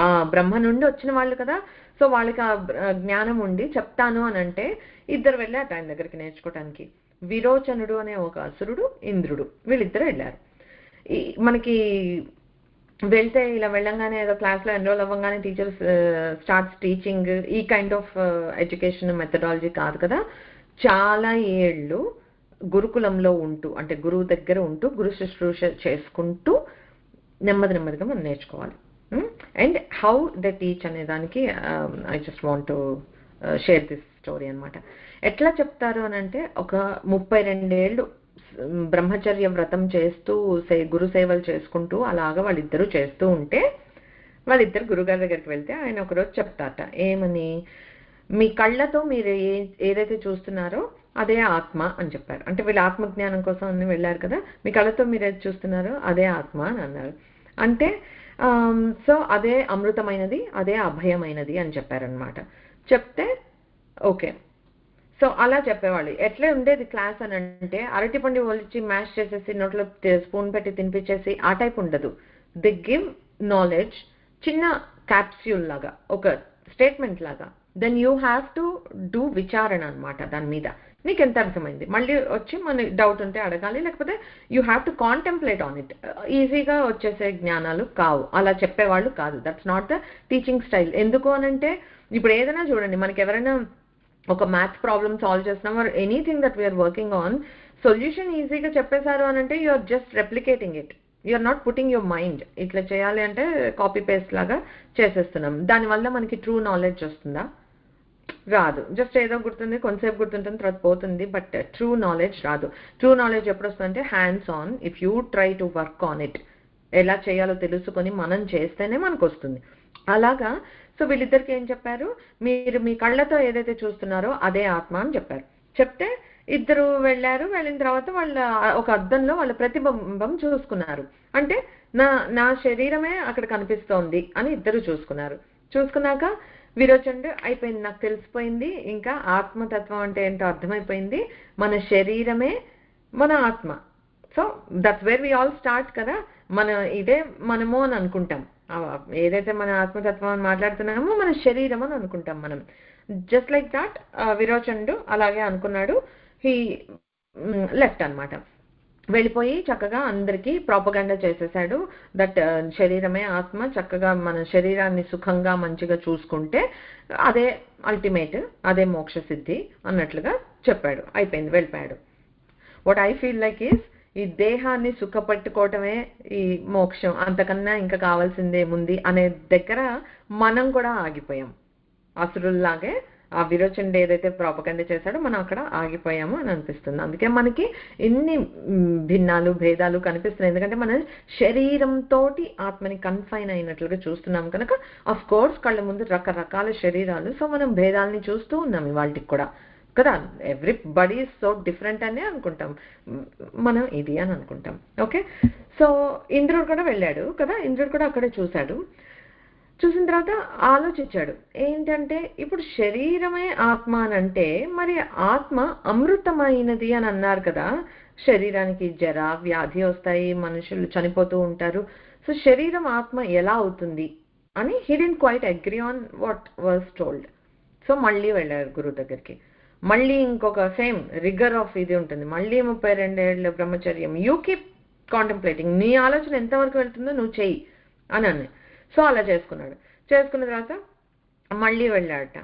ఆ బ్రహ్మ నుండి వచ్చిన వాళ్ళు కదా, సో వాళ్ళకి ఆ జ్ఞానం ఉండి చెప్తాను అని అంటే ఇద్దరు వెళ్ళారు ఆయన దగ్గరికి నేర్చుకోవటానికి. విరోచనుడు అనే ఒక అసురుడు, ఇంద్రుడు, వీళ్ళిద్దరు వెళ్ళారు. మనకి వెళ్తే ఇలా వెళ్ళంగానే ఏదో క్లాస్లో ఎన్రోల్ అవ్వగానే టీచర్స్ స్టార్ట్స్ టీచింగ్, ఈ కైండ్ ఆఫ్ ఎడ్యుకేషన్ మెథడాలజీ కాదు కదా. చాలా ఏళ్ళు గురుకులంలో ఉంటూ, అంటే గురువు దగ్గర ఉంటూ గురు శుశ్రూష చేసుకుంటూ నెమ్మదిగా మనం నేర్చుకోవాలి. అండ్ హౌ ద టీచ్ అనే దానికి I just want to share this story అనమాట. ఎట్లా చెప్తారు అని అంటే, ఒక 32 ఏళ్ళు బ్రహ్మచర్య వ్రతం చేస్తూ గురు సేవలు చేసుకుంటూ అలాగా వాళ్ళిద్దరూ చేస్తూ ఉంటే, వాళ్ళిద్దరు గురుగారి దగ్గరికి వెళ్తే ఆయన ఒకరోజు చెప్తారట, ఏమని, మీ కళ్ళతో మీరు ఏదైతే చూస్తున్నారో అదే ఆత్మ అని చెప్పారు. అంటే వీళ్ళు ఆత్మజ్ఞానం కోసం అని వెళ్ళారు కదా, మీ కళ్ళతో మీరు ఏది చూస్తున్నారో అదే ఆత్మ అని అన్నారు. అంటే సో అదే అమృతమైనది, అదే అభయమైనది అని చెప్పారనమాట. చెప్తే ఓకే, సో అలా చెప్పేవాళ్ళు. ఎట్లా ఉండేది క్లాస్ అని అంటే, అరటిపండు ఒలిచి మ్యాష్ చేసేసి నోట్లో స్పూన్ పెట్టి తినిపించేసి ఆ టైప్ ఉండదు. ది గివ్ నాలెడ్జ్, చిన్న క్యాప్స్యూల్ లాగా, ఒక స్టేట్మెంట్ లాగా. Then you have to do విచారణ అనమాట దాని మీద. నీకు ఎంత అర్థమైంది మళ్ళీ వచ్చి మన డౌట్ ఉంటే అడగాలి, లేకపోతే you have to contemplate on it. ఈజీగా వచ్చేసే జ్ఞానాలు కావు, అలా చెప్పేవాళ్ళు కాదు. That's not the teaching style. ఎందుకు అనంటే, ఇప్పుడు ఏదైనా చూడండి, మనకి ఎవరైనా ఒక మ్యాథ్స్ ప్రాబ్లమ్ సాల్వ్ చేస్తున్నాం, or anything that we're working on, solution ఈజీగా చెప్పేశారు అని అంటే you are just replicating it, you are not putting your mind. ఇట్లా చేయాలి అంటే కాపీ పేస్ట్ లాగా చేసేస్తున్నాం. దానివల్ల మనకి ట్రూ నాలెడ్జ్ వస్తుందా? రాదు. జస్ట్ ఏదో గుర్తుంది, కొంతసేపు గుర్తుంటుంది, తర్వాత పోతుంది, బట్ ట్రూ నాలెడ్జ్ రాదు. ట్రూ నాలెడ్జ్ ఎప్పుడు వస్తుందంటే hands on, if you try to work on it. ఎలా చేయాలో తెలుసుకొని మనం చేస్తేనే మనకు వస్తుంది. అలాగా సో వీళ్ళిద్దరికి ఏం చెప్పారు, మీరు మీ కళ్ళతో ఏదైతే చూస్తున్నారో అదే ఆత్మ అని చెప్పారు. చెప్తే ఇద్దరు వెళ్ళారు. వెళ్ళిన తర్వాత వాళ్ళ ఒక అద్దంలో వాళ్ళ ప్రతిబింబం చూసుకున్నారు. అంటే నా శరీరమే అక్కడ కనిపిస్తోంది అని ఇద్దరు చూసుకున్నారు. చూసుకున్నాక విరోచనుడు, అయిపోయింది, నాకు తెలిసిపోయింది, ఇంకా ఆత్మతత్వం అంటే ఏంటో అర్థమైపోయింది, మన శరీరమే మన ఆత్మ. So that's where we all start కదా. మన ఇదే మనము అని అనుకుంటాం, ఏదైతే మన ఆత్మతత్వం అని మాట్లాడుతున్నామో మన శరీరం అని అనుకుంటాం మనం. జస్ట్ లైక్ దాట్ విరోచనుడు అలాగే అనుకున్నాడు. హీ లెఫ్ట్ అనమాట. వెళ్ళిపోయి చక్కగా అందరికీ ప్రాపగండా చేసేసాడు దట్ శరీరమే ఆత్మ, చక్కగా మన శరీరాన్ని సుఖంగా మంచిగా చూసుకుంటే అదే అల్టిమేట్, అదే మోక్ష సిద్ధి అన్నట్లుగా చెప్పాడు. అయిపోయింది, వెళ్ళిపోయాడు. What I feel like is, ఈ దేహాన్ని సుఖపెట్టుకోవటమే ఈ మోక్షం, అంతకన్నా ఇంకా కావాల్సిందేముంది అనే దగ్గర మనం కూడా ఆగిపోయాం. అసురుల్లాగే ఆ విరోచనుడు ఏదైతే ప్రాపగండా చేశాడో మనం అక్కడ ఆగిపోయాము అని అనిపిస్తుంది. అందుకే మనకి ఇన్ని భిన్నాలు భేదాలు కనిపిస్తున్నాయి, ఎందుకంటే మన శరీరంతో ఆత్మని కన్ఫైన్ అయినట్లుగా చూస్తున్నాం కనుక. అఫ్ కోర్స్ కళ్ళ ముందు రకరకాల శరీరాలు, సో మనం భేదాలని చూస్తూ ఉన్నాం ఇవాళకి కూడా. కదా. ఎవ్రీబడీ ఈజ్ సో డిఫరెంట్ అనే అనుకుంటాం, మనం ఇది అని అనుకుంటాం. ఓకే, సో ఇంద్రుడు కూడా వెళ్ళాడు కదా, ఇంద్రుడు కూడా అక్కడే చూశాడు. చూసిన తర్వాత ఆలోచించాడు ఏంటంటే, ఇప్పుడు శరీరమే ఆత్మ అని అంటే మరి ఆత్మ అమృతమైనది అని అన్నారు కదా, శరీరానికి జర వ్యాధి వస్తాయి, మనుషులు చనిపోతూ ఉంటారు, సో శరీరం ఆత్మ ఎలా అవుతుంది అని he didn't quite agree on what was told. So మళ్ళీ వెళ్ళారు గురువు దగ్గరికి. మళ్ళీ ఇంకొక సేమ్ రిగర్ ఆఫ్ ఇది ఉంటుంది, మళ్ళీ 32 ఏళ్ళ బ్రహ్మచర్యం, యూ కీప్ కాంటెంప్లేటింగ్, నీ ఆలోచన ఎంతవరకు వెళ్తుందో నువ్వు చెయ్యి అని అన్న. సో అలా చేసుకున్నాడు. చేసుకున్న తర్వాత మళ్ళీ వెళ్ళాడట,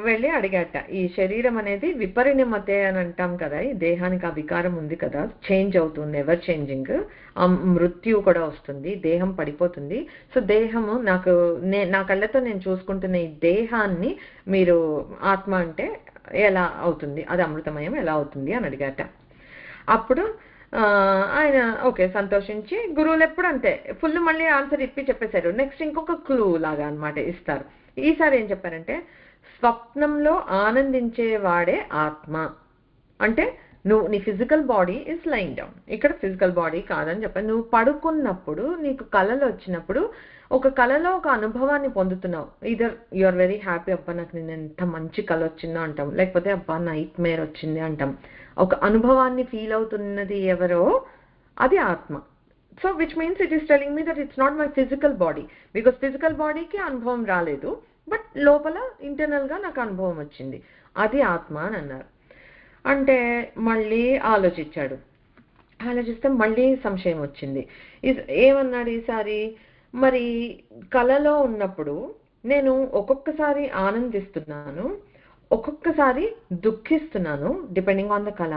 వెళ్ళి అడిగాట, ఈ శరీరం అనేది విపరిణమతే అని అంటాం కదా, ఈ దేహానికి ఆ వికారం ఉంది కదా, చేంజ్ అవుతుంది, ఎవర్ చేంజింగ్, మృత్యు కూడా వస్తుంది, దేహం పడిపోతుంది, సో దేహము నా కళ్ళతో నేను చూసుకుంటున్న ఈ దేహాన్ని మీరు ఆత్మ అంటే ఎలా అవుతుంది, అది అమృతమయం ఎలా అవుతుంది అని అడిగాట. అప్పుడు ఆయన ఓకే సంతోషించి, గురువులు ఎప్పుడు అంతే ఫుల్ మళ్ళీ ఆన్సర్ ఇప్పి చెప్పేశారు. నెక్స్ట్ ఇంకొక క్లూ లాగా అనమాట ఇస్తారు. ఈసారి ఏం చెప్పారంటే, స్వప్నంలో ఆనందించేవాడే ఆత్మ. అంటే నీ physical body is lying down, ఇక్కడ ఫిజికల్ బాడీ కాదని చెప్పాను. నువ్వు పడుకున్నప్పుడు నీకు కళలు వచ్చినప్పుడు ఒక కళలో ఒక అనుభవాన్ని పొందుతున్నావు. Either you are very happy, అబ్బా నాకు నేను ఎంత మంచి కళ వచ్చిందో అంటాం, లేకపోతే అబ్బా నైట్ మేర్ వచ్చింది అంటాం. ఒక అనుభవాన్ని ఫీల్ అవుతున్నది ఎవరో అది ఆత్మ. So which means it is telling me that it's not my physical body, because physical బాడీకి అనుభవం రాలేదు, బట్ లోపల ఇంటర్నల్ గా నాకు అనుభవం వచ్చింది, అది ఆత్మ అని అన్నారు. అంటే మళ్ళీ ఆలోచించాడు. ఆలోచిస్తే మళ్ళీ సంశయం వచ్చింది. ఏమన్నాడు ఈసారి, మరి కళలో ఉన్నప్పుడు నేను ఒక్కొక్కసారి ఆనందిస్తున్నాను, ఒక్కొక్కసారి దుఃఖిస్తున్నాను, డిపెండింగ్ ఆన్ ద కళ.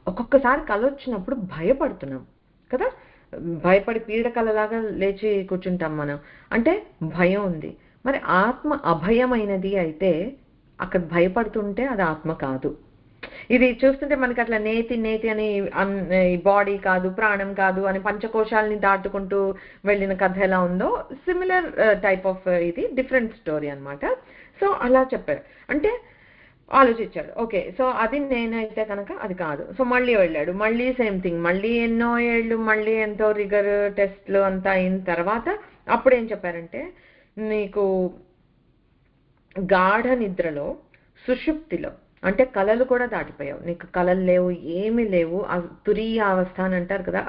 ఒక్కొక్కసారి కళ వచ్చినప్పుడు భయపడుతున్నాం కదా, భయపడి పీడ కళలాగా లేచి కూర్చుంటాం మనం, అంటే భయం ఉంది. మరి ఆత్మ అభయమైనది అయితే అక్కడ భయపడుతుంటే అది ఆత్మ కాదు. ఇది చూస్తుంటే మనకి అట్లా నేతి నేతి అని బాడీ కాదు, ప్రాణం కాదు అని పంచకోశాలని దాటుకుంటూ వెళ్ళిన కథ ఎలా ఉందో సిమిలర్ టైప్ ఆఫ్ ఇది, డిఫరెంట్ స్టోరీ అనమాట. సో అలా చెప్పారు. అంటే ఆలోచించాడు, ఓకే సో అది నేనైతే కనుక అది కాదు. సో మళ్ళీ వెళ్ళాడు, మళ్ళీ సేమ్ థింగ్, మళ్ళీ ఎన్నో ఏళ్ళు, మళ్ళీ ఎంతో రిగర్ టెస్ట్లు అంతా అయిన తర్వాత అప్పుడు ఏం చెప్పారంటే, నీకు గాఢ నిద్రలో సుషుప్తిలో, అంటే కళలు కూడా దాటిపోయావు, నీకు కళలు లేవు, ఏమీ లేవు, ఆ తురీయ అవస్థ అని అంటారు కదా,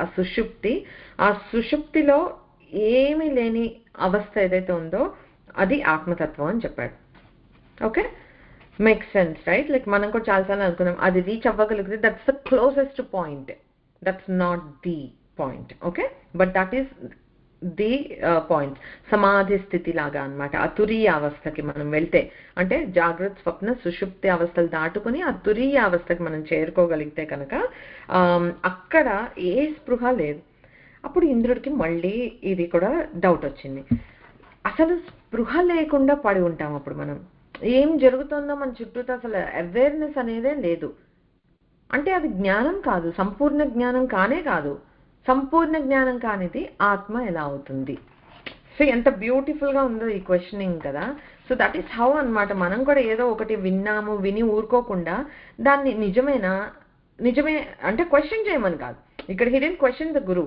ఆ సుషుప్తిలో ఏమీ లేని అవస్థ ఏదైతే ఉందో అది ఆత్మతత్వం అని చెప్పాడు. Okay, make sense right? Like మనం కూడా చాలాసార్లు అనుకున్నాం అది రీచ్ అవ్వగలిగితే that's the closest point, that's not the point. Okay, but that is the point, సమాధి స్థితి లాగా అనమాట. ఆ తురీయ అవస్థకి మనం వెళ్తే, అంటే జాగ్రత్త స్వప్న సుషుప్తి అవస్థలు దాటుకుని ఆ తురీయ అవస్థకి మనం చేరుకోగలిగితే కనుక అక్కడ ఏ స్పృహ లేదు. అప్పుడు ఇంద్రుడికి మళ్ళీ ఇది కూడా డౌట్ వచ్చింది, అసలు స్పృహ లేకుండా పడి ఉంటాం అప్పుడు మనం, ఏం జరుగుతుందో మన చుట్టూతో అసలు అవేర్నెస్ అనేదే లేదు. అంటే అది జ్ఞానం కాదు, సంపూర్ణ జ్ఞానం కానే కాదు. సంపూర్ణ జ్ఞానం కానిది ఆత్మ ఎలా అవుతుంది? సో ఎంత బ్యూటిఫుల్ గా ఉందో ఈ క్వశ్చనింగ్ కదా. సో దట్ ఈస్ హౌ అన్నమాట, మనం కూడా ఏదో ఒకటి విన్నాము, విని ఊరుకోకుండా దాన్ని నిజమే అంటే క్వశ్చన్ చేయమని కాదు, ఇక్కడ హిడెన్ క్వశ్చన్ ద గురు,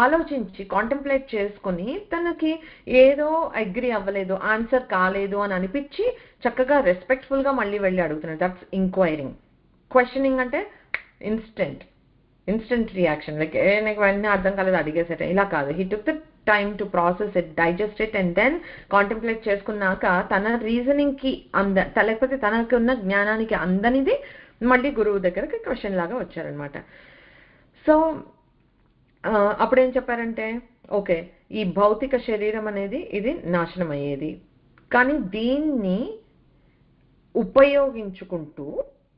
ఆలోచించి కాంటెంప్లేట్ చేసుకుని తనకి ఏదో అగ్రి అవ్వలేదు, ఆన్సర్ కాలేదు అని అనిపించి చక్కగా రెస్పెక్ట్ఫుల్ గా మళ్ళీ వెళ్ళి అడుగుతున్నాడు. That's inquiring. క్వశ్చనింగ్ అంటే ఇన్స్టెంట్ రియాక్షన్, లైక్ నాకు వెంటనే అర్థం కాలేదు అడిగేసరి, ఇలా కాదు. He took the time to process it, digest it, and then contemplate చేసుకున్నాక తన రీజనింగ్ కి లేకపోతే తనకి ఉన్న జ్ఞానానికి అందనిది మళ్ళీ గురువు దగ్గరకి క్వశ్చన్ లాగా వచ్చారనమాట. సో అప్పుడేం చెప్పారంటే, ఓకే ఈ భౌతిక శరీరం అనేది ఇది నాశనం అయ్యేది, కానీ దీన్ని ఉపయోగించుకుంటూ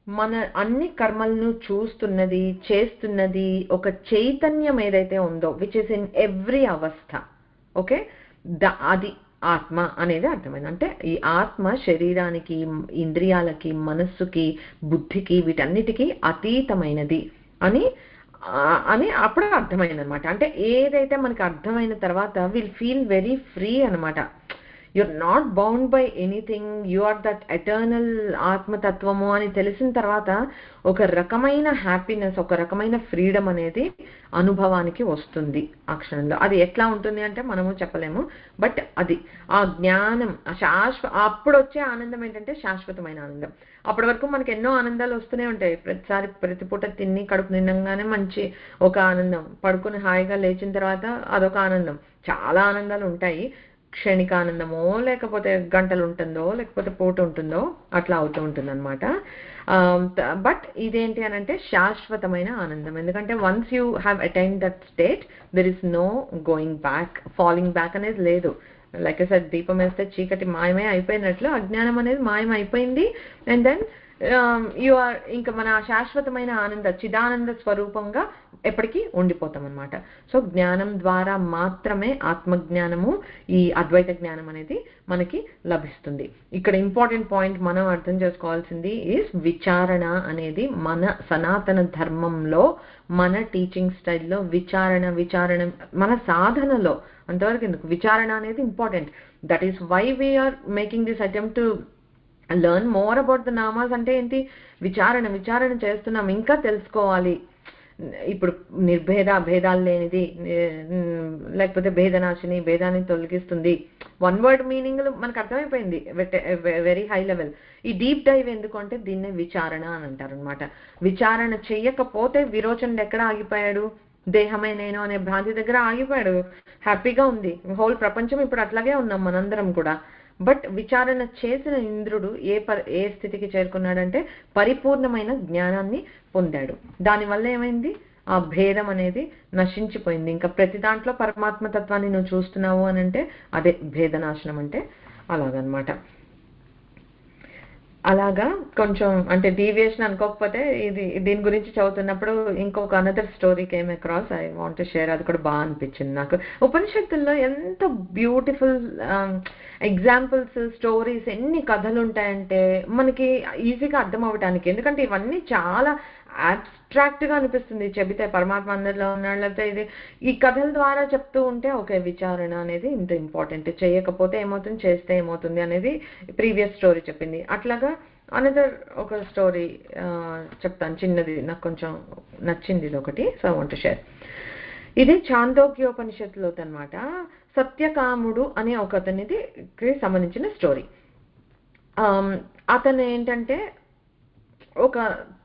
మన అన్ని కర్మలను చూస్తున్నది, చేస్తున్నది ఒక చైతన్యం ఏదైతే ఉందో, విచ్ ఇస్ ఇన్ ఎవ్రీ అవస్థ. ఓకే, అది ఆత్మ అనేది అర్థమైంది. అంటే ఈ ఆత్మ శరీరానికి, ఇంద్రియాలకి, మనస్సుకి, బుద్ధికి, వీటన్నిటికీ అతీతమైనది అని అప్పుడు అర్థమైంది అనమాట. అంటే ఏదైతే మనకి అర్థమైన తర్వాత విల్ ఫీల్ వెరీ ఫ్రీ అనమాట. You're not bound by anything, you are that eternal ఆత్మతత్వము అని తెలిసిన తర్వాత ఒక రకమైన హ్యాపీనెస్, ఒక రకమైన ఫ్రీడమ్ అనేది అనుభవానికి వస్తుంది ఆ క్షణంలో. అది ఎట్లా ఉంటుంది అంటే మనము చెప్పలేము, బట్ అది ఆ జ్ఞానం అప్పుడు వచ్చే ఆనందం ఏంటంటే శాశ్వతమైన ఆనందం. అప్పటి వరకు మనకి ఎన్నో ఆనందాలు వస్తూనే ఉంటాయి, ప్రతిసారి ప్రతి పూట తిని కడుపు నిండంగానే మంచి ఒక ఆనందం, పడుకుని హాయిగా లేచిన తర్వాత అదొక ఆనందం, చాలా ఆనందాలు ఉంటాయి. క్షణిక ఆనందమో లేకపోతే గంటలు ఉంటుందో లేకపోతే పూట ఉంటుందో అట్లా అవుతూ ఉంటుంది అనమాట. బట్ ఇదేంటి అని అంటే శాశ్వతమైన ఆనందం. ఎందుకంటే once you have attain that state there is no going back, falling back అనేది లేదు. లైక్ సార్ దీపం వేస్తే చీకటి మాయమే అయిపోయినట్లు అజ్ఞానం అనేది మాయం అయిపోయింది. అండ్ దెన్ యు ఆర్ ఇంకా మన శాశ్వతమైన ఆనంద చిదానంద స్వరూపంగా ఎప్పటికీ ఉండిపోతాం అనమాట. సో జ్ఞానం ద్వారా మాత్రమే ఆత్మజ్ఞానము, ఈ అద్వైత జ్ఞానం అనేది మనకి లభిస్తుంది. ఇక్కడ ఇంపార్టెంట్ పాయింట్ మనం అర్థం చేసుకోవాల్సింది ఈజ్ విచారణ అనేది మన సనాతన ధర్మంలో, మన టీచింగ్ స్టైల్లో విచారణ మన సాధనలో అంతవరకు ఎందుకు విచారణ అనేది important. That is why we're making this attempt to learn more about the నామాస్. అంటే ఏంటి, విచారణ చేస్తున్నాం, ఇంకా తెలుసుకోవాలి. ఇప్పుడు భేదాలు లేనిది, లేకపోతే భేదనాశిని, భేదాన్ని తొలగిస్తుంది, వన్ వర్డ్ మీనింగ్ మనకు అర్థమైపోయింది వెరీ హై లెవెల్. ఈ డీప్ డైవ్ ఎందుకు అంటే దీన్నే విచారణ అని అంటారు అనమాట. విచారణ చెయ్యకపోతే విరోచనుడు ఎక్కడ ఆగిపోయాడు, దేహమే నేను అనే భ్రాంతి దగ్గర ఆగిపోయాడు, హ్యాపీగా ఉంది. హోల్ ప్రపంచం ఇప్పుడు అట్లాగే ఉన్నాం మనందరం కూడా. బట్ విచారణ చేసిన ఇంద్రుడు ఏ స్థితికి చేరుకున్నాడంటే పరిపూర్ణమైన జ్ఞానాన్ని పొందాడు. దానివల్ల ఏమైంది, ఆ భేదం అనేది నశించిపోయింది. ఇంకా ప్రతి దాంట్లో పరమాత్మ తత్వాన్ని నువ్వు చూస్తున్నావు అని అంటే అదే భేదనాశనం అంటే. అలాగనమాట. అలాగా కొంచెం అంటే డీవియేషన్ అనుకోకపోతే దీని గురించి చదువుతున్నప్పుడు ఇంకొక another story came across, I want to share. అది కూడా బాగా అనిపించింది నాకు. ఉపనిషత్తుల్లో ఎంత బ్యూటిఫుల్ ఎగ్జాంపుల్స్, స్టోరీస్, ఎన్ని కథలు ఉంటాయంటే మనకి ఈజీగా అర్థం అవ్వటానికి. ఎందుకంటే ఇవన్నీ చాలా అబ్స్ట్రాక్ట్ గా అనిపిస్తుంది చెబితే, పరమాత్మ అందరిలో ఉన్నాడు లేకపోతే ఇది. ఈ కథల ద్వారా చెప్తూ ఉంటే ఓకే విచారణ అనేది ఇంత ఇంపార్టెంట్, చేయకపోతే ఏమవుతుంది, చేస్తే ఏమవుతుంది అనేది ప్రీవియస్ స్టోరీ చెప్పింది. అట్లాగా అనదర్ ఒక స్టోరీ చెప్తాను, చిన్నది, నాకు కొంచెం నచ్చింది ఇది ఒకటి. So I want to share. ఇది చాందోగ్యోపనిషత్తులో అనమాట. సత్యకాముడు అనే ఒక అతనికి సంబంధించిన స్టోరీ. అతను ఏంటంటే ఒక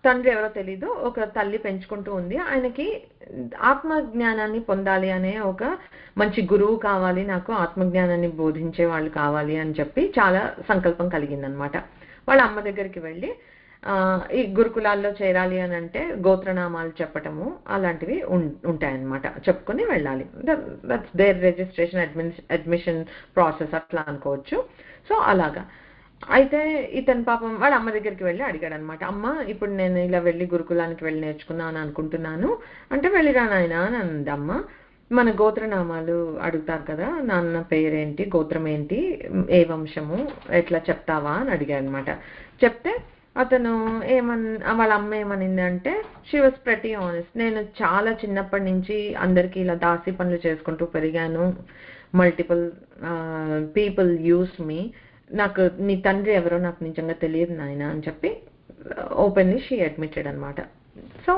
తండ్రి ఎవరో తెలీదు, ఒక తల్లి పెంచుకుంటూ ఉంది. ఆయనకి ఆత్మజ్ఞానాన్ని పొందాలి అనే ఒక మంచి గురువు కావాలి, నాకు ఆత్మజ్ఞానాన్ని బోధించే వాళ్ళు కావాలి అని చెప్పి చాలా సంకల్పం కలిగిందనమాట. వాళ్ళ అమ్మ దగ్గరికి వెళ్ళి ఈ గురుకులాల్లో చేరాలి అని అంటే గోత్రనామాలు చెప్పటము అలాంటివి ఉంటాయన్నమాట, చెప్పుకొని వెళ్ళాలి. That's their registration, admission process అట్లా అనుకోవచ్చు. సో అలాగా అయితే ఇతను పాపం వాళ్ళ అమ్మ దగ్గరికి వెళ్ళి అడిగాడు అనమాట, అమ్మ ఇప్పుడు నేను ఇలా వెళ్ళి గురుకులానికి వెళ్ళి నేర్చుకుందాం అని అనుకుంటున్నాను అంటే, వెళ్ళిరా నాయన అని అంది అమ్మ. మన గోత్రనామాలు అడుగుతారు కదా, నాన్న పేరేంటి, గోత్రం ఏంటి, ఏ వంశము, ఎట్లా చెప్తావా అని అడిగాడు అనమాట. చెప్తే అతను వాళ్ళ అమ్మ ఏమనిందంటే, షీ వాస్ ప్రెటీ ఆనెస్ట్. నేను చాలా చిన్నప్పటి నుంచి అందరికీ ఇలా దాసి పనులు చేసుకుంటూ పెరిగాను, మల్టిపుల్ పీపుల్ యూస్ మీ, నాకు నీ తండ్రి ఎవరో నాకు నిజంగా తెలియదు నాయన అని చెప్పి ఓపెన్లీ షీ అడ్మిటెడ్ అనమాట. సో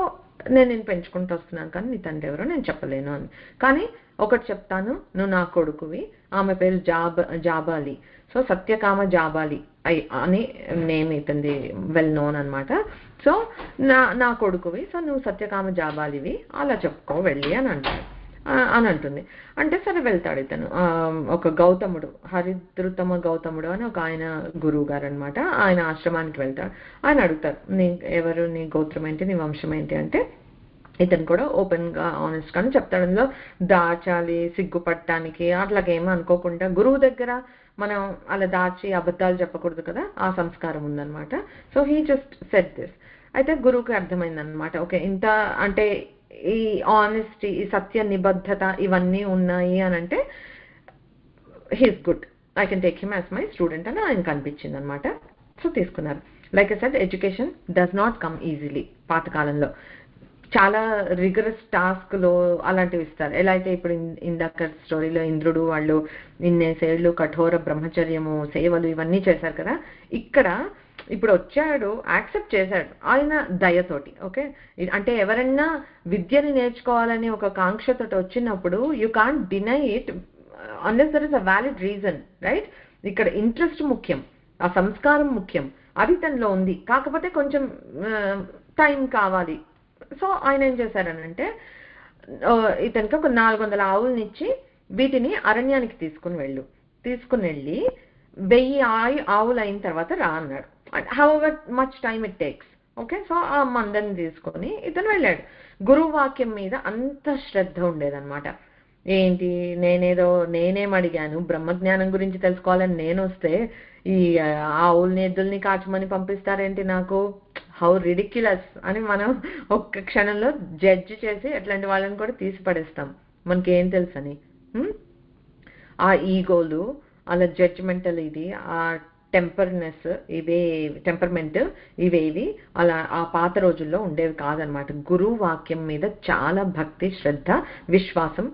నేను పెంచుకుంటూ వస్తున్నాను కానీ నీ తండ్రి ఎవరో నేను చెప్పలేను అని. కానీ ఒకటి చెప్తాను, నువ్వు నా కొడుకువి, ఆమె పేరు జాబాలి. సో సత్యకామ జాబాలి అని నేమ్ ఇతంది వెల్ నోన్ అనమాట. సో నా కొడుకువి, సో నువ్వు సత్యకామ జాబాలివి, అలా చెప్పుకో వెళ్ళి అని అంటుంది. అంటే సరే వెళ్తాడు ఇతను. ఒక గౌతముడు, హరిద్రుతమ గౌతముడు అని ఒక ఆయన గురువు గారు అనమాట, ఆయన ఆశ్రమానికి వెళ్తాడు. ఆయన అడుగుతారు, ఎవరు, నీ గోత్రం ఏంటి, నీ వంశం ఏంటి అంటే ఇతను కూడా ఓపెన్ గా ఆనెస్ట్ గానే చెప్తాడు. అందులో దాచాలి, సిగ్గుపడటానికి అట్లాగేమో అనుకోకుండా, గురువు దగ్గర మనం అలా దాచి అబద్ధాలు చెప్పకూడదు కదా, ఆ సంస్కారం ఉందన్నమాట. So he just said this. అయితే గురువుకి అర్థమైందనమాట, ఓకే ఇంత అంటే ఈ ఆనెస్టీ, ఈ సత్య నిబద్ధత ఇవన్నీ ఉన్నాయి అని అంటే he's good, I can take him as my student అని ఆయనకు అనిపించింది అనమాట. సో తీసుకున్నారు. Like I said, education does not come easily. పాతకాలంలో చాలా రిగరస్ టాస్క్లో అలాంటివి ఇస్తారు. ఎలా అయితే ఇప్పుడు ఇందాక స్టోరీలో ఇంద్రుడు వాళ్ళు ఇన్నేసేళ్ళు కఠోర బ్రహ్మచర్యము సేవలు ఇవన్నీ చేశారు కదా, ఇక్కడ ఇప్పుడు వచ్చాడు, యాక్సెప్ట్ చేశాడు ఆయన దయతోటి. ఓకే, అంటే ఎవరన్నా విద్యని నేర్చుకోవాలని ఒక కాంక్షతో వచ్చినప్పుడు you can't deny it unless there is a valid reason, right? ఇక్కడ ఇంట్రెస్ట్ ముఖ్యం, ఆ సంస్కారం ముఖ్యం, అది తనలో ఉంది, కాకపోతే కొంచెం టైం కావాలి. సో ఆయన ఏం చేశారనంటే ఇతనికి ఒక 400 ఆవుల్ని ఇచ్చి వీటిని అరణ్యానికి తీసుకుని వెళ్ళి 1000 ఆవులు అయిన తర్వాత రా అన్నాడు. How much time it takes. Okay, so ఆ మందని తీసుకొని ఇతను వెళ్ళాడు. గురువు వాక్యం మీద అంత శ్రద్ధ ఉండేదన్నమాట. ఏంటి, నేనేం అడిగాను, బ్రహ్మజ్ఞానం గురించి తెలుసుకోవాలని నేను వస్తే ఈ ఆవుల్ని ఎద్దుల్ని కాచమని పంపిస్తారేంటి నాకు, హౌ రిడిక్యులస్ అని మనం ఒక్క క్షణంలో జడ్జి చేసి అట్లాంటి వాళ్ళని కూడా తీసి పడేస్తాం, మనకి ఏం తెలుసని. ఆ ఈగోలు, అలా జడ్జిమెంటల్ ఇది, ఆ టెంపర్మెంట్ ఇవేవి అలా ఆ పాత రోజుల్లో ఉండేవి కాదనమాట. గురువు వాక్యం మీద చాలా భక్తి, శ్రద్ధ, విశ్వాసం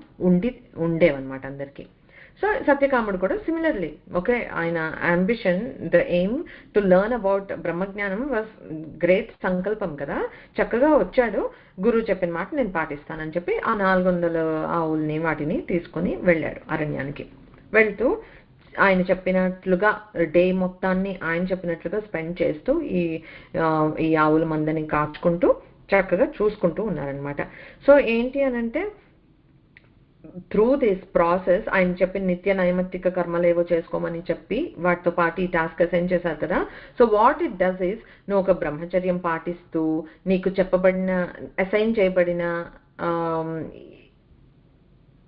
ఉండేవన్నమాట అందరికీ. సో సత్యకాముడు కూడా సిమిలర్లీ, ఓకే, ఆయన ambition, the aim to learn about బ్రహ్మజ్ఞానం వాజ్ గ్రేట్ సంకల్పం కదా. చక్కగా వచ్చాడు, గురువు చెప్పిన మాట నేను పాటిస్తానని చెప్పి ఆ 400 ఆవుల్ని వాటిని తీసుకొని వెళ్ళాడు అరణ్యానికి. వెళ్తూ ఆయన చెప్పినట్లుగా డే మొత్తాన్ని ఆయన చెప్పినట్లుగా స్పెండ్ చేస్తూ ఈ ఆవుల మందని కాచుకుంటూ చక్కగా చూసుకుంటూ ఉన్నారనమాట. సో ఏంటి అనంటే త్రూ దిస్ ప్రాసెస్ ఆయన చెప్పిన నిత్య నైమిత్తిక కర్మలు ఏవో చేసుకోమని చెప్పి వాటితో పాటు ఈ టాస్క్ అసైన్ చేశారు కదా. So what it does is, నువ్వు ఒక బ్రహ్మచర్యం పాటిస్తూ నీకు చెప్పబడిన అసైన్ చేయబడిన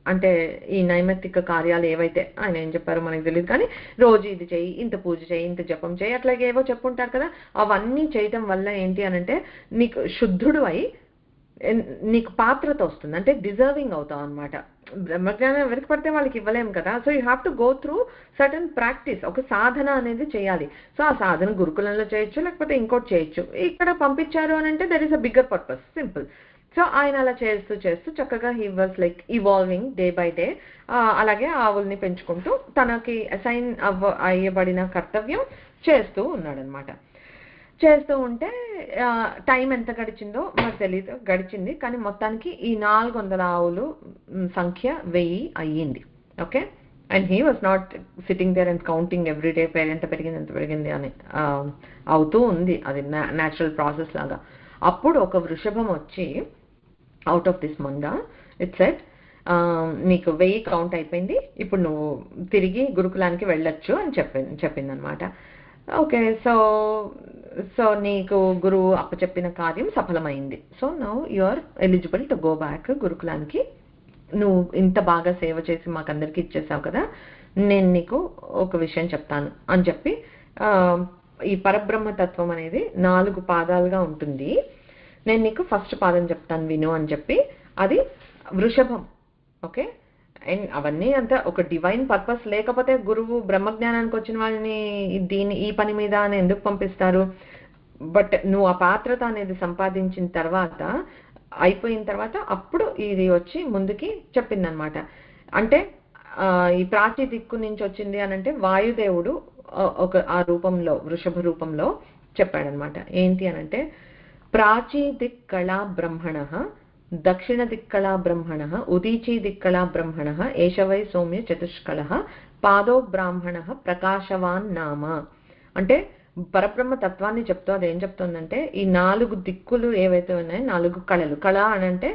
అంటే ఈ నైమిత్తిక కార్యాలు ఏవైతే ఆయన ఏం చెప్పారో మనకు తెలియదు, కానీ రోజు ఇది చేయి, ఇంత పూజ చేయి, ఇంత జపం చేయి, అట్లాగే ఏవో చెప్పుంటారు కదా, అవన్నీ చేయటం వల్ల ఏంటి అనంటే నీకు శుద్ధుడు అయి నీకు పాత్రత వస్తుంది, అంటే డిజర్వింగ్ అవుతావు అనమాట. బ్రహ్మజ్ఞానం ఎవరికి పడితే వాళ్ళకి ఇవ్వలేము కదా. So you have to go through certain practice, ఒక సాధన అనేది చేయాలి. సో ఆ సాధన గురుకులంలో చేయొచ్చు, లేకపోతే ఇంకోటి చేయొచ్చు. ఇక్కడ పంపించారు అని అంటే there is a bigger purpose, simple. So ఆయన అలా చేస్తూ చక్కగా he was like evolving day by day. అలాగే ఆవుల్ని పెంచుకుంటూ తనకి అసైన్ అయ్యబడిన కర్తవ్యం చేస్తూ ఉన్నాడనమాట. చేస్తూ ఉంటే టైం ఎంత గడిచిందో నాకు తెలియదు, గడిచింది, కానీ మొత్తానికి ఈ 400 ఆవులు సంఖ్య 1000 అయ్యింది. Okay, and he was not sitting there and counting every day ఎంత పెరిగింది అని, అవుతూ ఉంది, అది న్యాచురల్ ప్రాసెస్ లాగా. అప్పుడు ఒక వృషభం వచ్చి అవుట్ ఆఫ్ దిస్ మంద ఇట్ సెట్, నీకు 1000 కౌంట్ అయిపోయింది, ఇప్పుడు నువ్వు తిరిగి గురుకులానికి వెళ్ళొచ్చు అని చెప్పింది అనమాట. ఓకే, సో నీకు గురువు అప్పచెప్పిన కార్యం సఫలమైంది. So now you are eligible to go back గురుకులానికి. నువ్వు ఇంత బాగా సేవ చేసి మాకందరికి ఇచ్చేసావు కదా, నేను నీకు ఒక విషయం చెప్తాను అని చెప్పి, ఈ పరబ్రహ్మతత్వం అనేది 4 పాదాలుగా ఉంటుంది, నేను నీకు ఫస్ట్ పాదం చెప్తాను విను అని చెప్పి, అది వృషభం. ఓకే, అండ్ అవన్నీ అంతా ఒక డివైన్ పర్పస్, లేకపోతే గురువు బ్రహ్మజ్ఞానానికి వచ్చిన వాళ్ళని ఈ పని మీద అని ఎందుకు పంపిస్తారు? బట్ నువ్వు ఆ పాత్రత అనేది సంపాదించిన తర్వాత, అయిపోయిన తర్వాత అప్పుడు ఇది వచ్చి ముందుకి చెప్పిందనమాట. అంటే ఈ ప్రాచీ దిక్కు నుంచి వచ్చింది అని అంటే వాయుదేవుడు ఆ రూపంలో, వృషభ రూపంలో చెప్పాడనమాట. ఏంటి అనంటే, ప్రాచీ దిక్కళా బ్రహ్మణ, దక్షిణ దిక్కళా బ్రహ్మణ, ఉదీచీ దిక్కళా బ్రహ్మణ, ఏషవై సౌమ్య చతుష్కళ, పాదో బ్రాహ్మణ ప్రకాశవాన్ నామ. అంటే పరబ్రహ్మ తత్వాన్ని చెప్తూ అదేం చెప్తుందంటే, ఈ 4 దిక్కులు ఏవైతే ఉన్నాయో 4 కళలు, కళ అని అంటే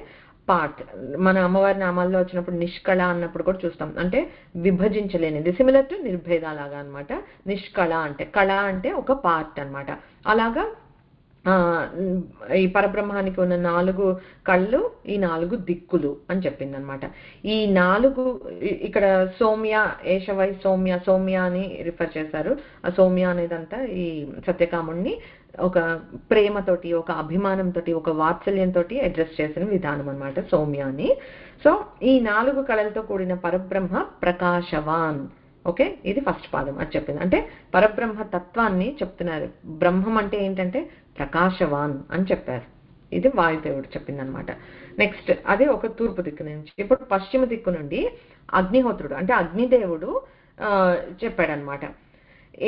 పార్ట్, మన అమ్మవారి నామాల్లో వచ్చినప్పుడు నిష్కళ అన్నప్పుడు కూడా చూస్తాం, అంటే విభజించలేనిది, సిమిలర్ టు నిర్భేద లాగా అనమాట. నిష్కళ అంటే, కళ అంటే ఒక పార్ట్ అనమాట. అలాగా ఈ పరబ్రహ్మానికి ఉన్న 4 కళ్ళు, ఈ 4 దిక్కులు అని చెప్పింది అనమాట. ఈ 4 ఇక్కడ సౌమ్య, ఏషవై సౌమ్య అని రిఫర్ చేశారు. ఆ సౌమ్య అనేదంతా ఈ సత్యకాముడిని ఒక ప్రేమతోటి, ఒక అభిమానంతో, ఒక వాత్సల్యంతో అడ్రస్ చేసిన విధానం అనమాట సౌమ్య అని. సో ఈ 4 కళలతో కూడిన పరబ్రహ్మ ప్రకాశవాన్. ఓకే, ఇది ఫస్ట్ పాదం అది చెప్పింది. అంటే పరబ్రహ్మ తత్వాన్ని చెప్తున్నారు. బ్రహ్మం అంటే ఏంటంటే ప్రకాశవాన్ అని చెప్పారు. ఇది వాయుదేవుడు చెప్పిందనమాట. నెక్స్ట్ అదే ఒక తూర్పు దిక్కు నుంచి. ఇప్పుడు పశ్చిమ దిక్కు నుండి అగ్నిహోత్రుడు అంటే అగ్నిదేవుడు చెప్పాడనమాట.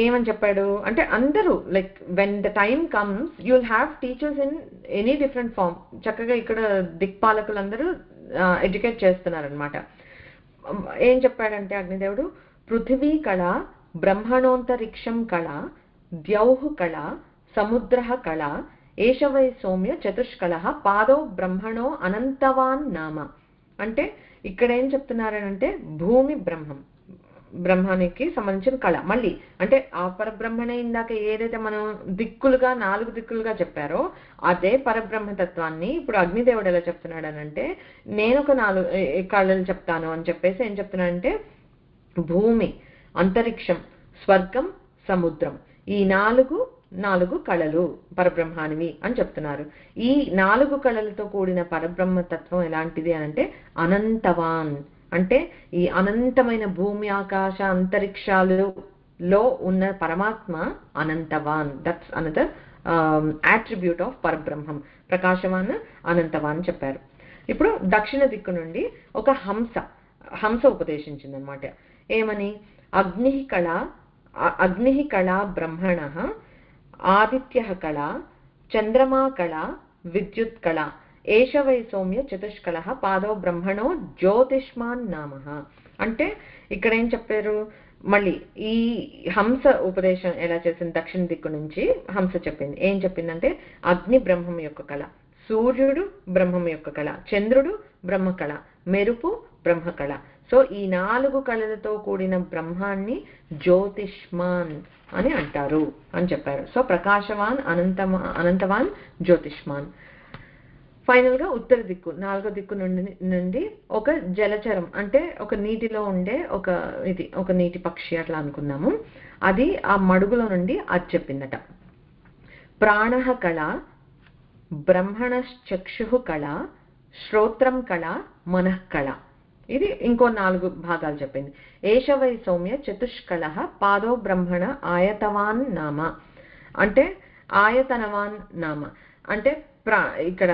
ఏమని చెప్పాడు అంటే అందరూ like when the time comes you will have teachers in any different form. చక్కగా ఇక్కడ దిక్పాలకులందరూ ఎడ్యుకేట్ చేస్తున్నారనమాట. ఏం చెప్పాడంటే అగ్నిదేవుడు, పృథివీ కళ, బ్రహ్మణోంతరిక్షం కళ, ద్యౌః కళ, సముద్ర కళ, ఏష వై సౌమ్య చతుష్కళ, పాదో బ్రహ్మణో అనంతవాన్ నామ. అంటే ఇక్కడ ఏం చెప్తున్నారనంటే భూమి బ్రహ్మానికి సంబంధించిన కళ. మళ్ళీ అంటే ఆ పరబ్రహ్మనే ఇందాక ఏదైతే మనం దిక్కులుగా 4 దిక్కులుగా చెప్పారో అదే పరబ్రహ్మతత్వాన్ని ఇప్పుడు అగ్నిదేవుడు ఎలా చెప్తున్నాడు అనంటే, నేను ఒక 4 కళలు చెప్తాను అని చెప్పేసి ఏం చెప్తున్నాడంటే భూమి, అంతరిక్షం, స్వర్గం, సముద్రం, ఈ 4 కళలు పరబ్రహ్మానివి అని చెప్తున్నారు. ఈ 4 కళలతో కూడిన పరబ్రహ్మతత్వం ఎలాంటిది అనంటే అనంతవాన్. అంటే ఈ అనంతమైన భూమి, ఆకాశ, అంతరిక్షాలలో ఉన్న పరమాత్మ అనంతవాన్. దట్స్ అనదర్ attribute ఆఫ్ పరబ్రహ్మం. ప్రకాశవాన్, అనంతవాన్ చెప్పారు. ఇప్పుడు దక్షిణ దిక్కు నుండి ఒక హంస ఉపదేశించింది అనమాట. ఏమని, అగ్ని కళ బ్రహ్మణ, ఆదిత్య కళ, చంద్రమా కళ, విద్యుత్ కళ, ఏష వై సౌమ్య చతుష్కళ, పాదో బ్రహ్మణో జ్యోతిష్మాన్ నామ. అంటే ఇక్కడ ఏం చెప్పారు, మళ్ళీ ఈ హంస ఉపదేశం ఎలా చేసింది, దక్షిణ దిక్కు నుంచి హంస చెప్పింది. ఏం చెప్పిందంటే అగ్ని బ్రహ్మం యొక్క కళ, సూర్యుడు బ్రహ్మం యొక్క కళ, చంద్రుడు బ్రహ్మ కళ, మెరుపు బ్రహ్మ కళ. సో ఈ 4 కళలతో కూడిన బ్రహ్మాన్ని జ్యోతిష్మాన్ అని అంటారు అని చెప్పారు. సో ప్రకాశవాన్, అనంతవాన్, జ్యోతిష్మాన్. ఫైనల్ గా ఉత్తర దిక్కు 4వ దిక్కు నుండి ఒక జలచరం అంటే ఒక నీటిలో ఉండే ఒక నీటి పక్షి అట్లా అనుకున్నాము. అది ఆ మడుగులో నుండి అది చెప్పిందట. ప్రాణః కళ, బ్రహ్మణశ్చక్షుః కళ, శ్రోత్రం కళ, మనః కళ. ఇది ఇంకో 4 భాగాలు చెప్పింది. ఏష వై సౌమ్య చతుష్కళ, పాదో బ్రహ్మణ ఆయతవాన్ నామ. అంటే ఆయతనవాన్ నామ అంటే ఇక్కడ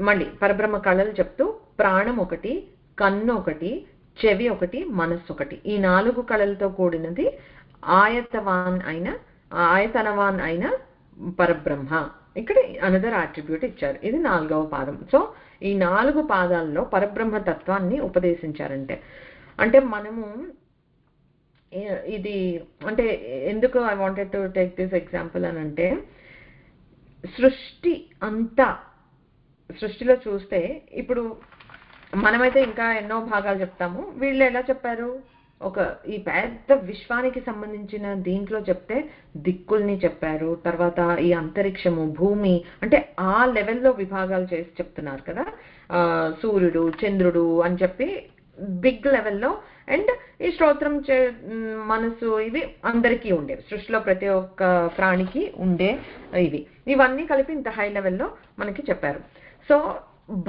మళ్ళీ పరబ్రహ్మ కళలు చెప్తూ ప్రాణం ఒకటి, కన్ను ఒకటి, చెవి ఒకటి, మనస్సు ఒకటి, ఈ 4 కళలతో కూడినది ఆయతనవాన్ అయిన పరబ్రహ్మ. ఇక్కడ అనదర్ అట్రిబ్యూట్ ఇచ్చారు. ఇది 4వ పాదం. సో ఈ 4 పాదాల్లో పరబ్రహ్మ తత్వాన్ని ఉపదేశించారంటే అంటే మనము ఇది అంటే ఎందుకు I wanted to take this example అని అంటే, సృష్టిలో చూస్తే ఇప్పుడు మనమైతే ఇంకా ఎన్నో భాగాలు చెప్తాము. వీళ్ళు ఎలా చెప్పారు, ఈ పెద్ద విశ్వానికి సంబంధించిన దీంట్లో చెప్తే దిక్కుల్ని చెప్పారు, తర్వాత ఈ అంతరిక్షము, భూమి అంటే ఆ లెవెల్లో విభాగాలు చేసి చెప్తున్నారు కదా. సూర్యుడు, చంద్రుడు అని చెప్పి బిగ్ లెవెల్లో, అండ్ ఈ శ్రోత్రం, మనసు, ఇవి అందరికీ ఉండేవి. సృష్టిలో ప్రతి ఒక్క ప్రాణికి ఉండే ఇవన్నీ కలిపి ఇంత హై లెవెల్లో మనకి చెప్పారు. సో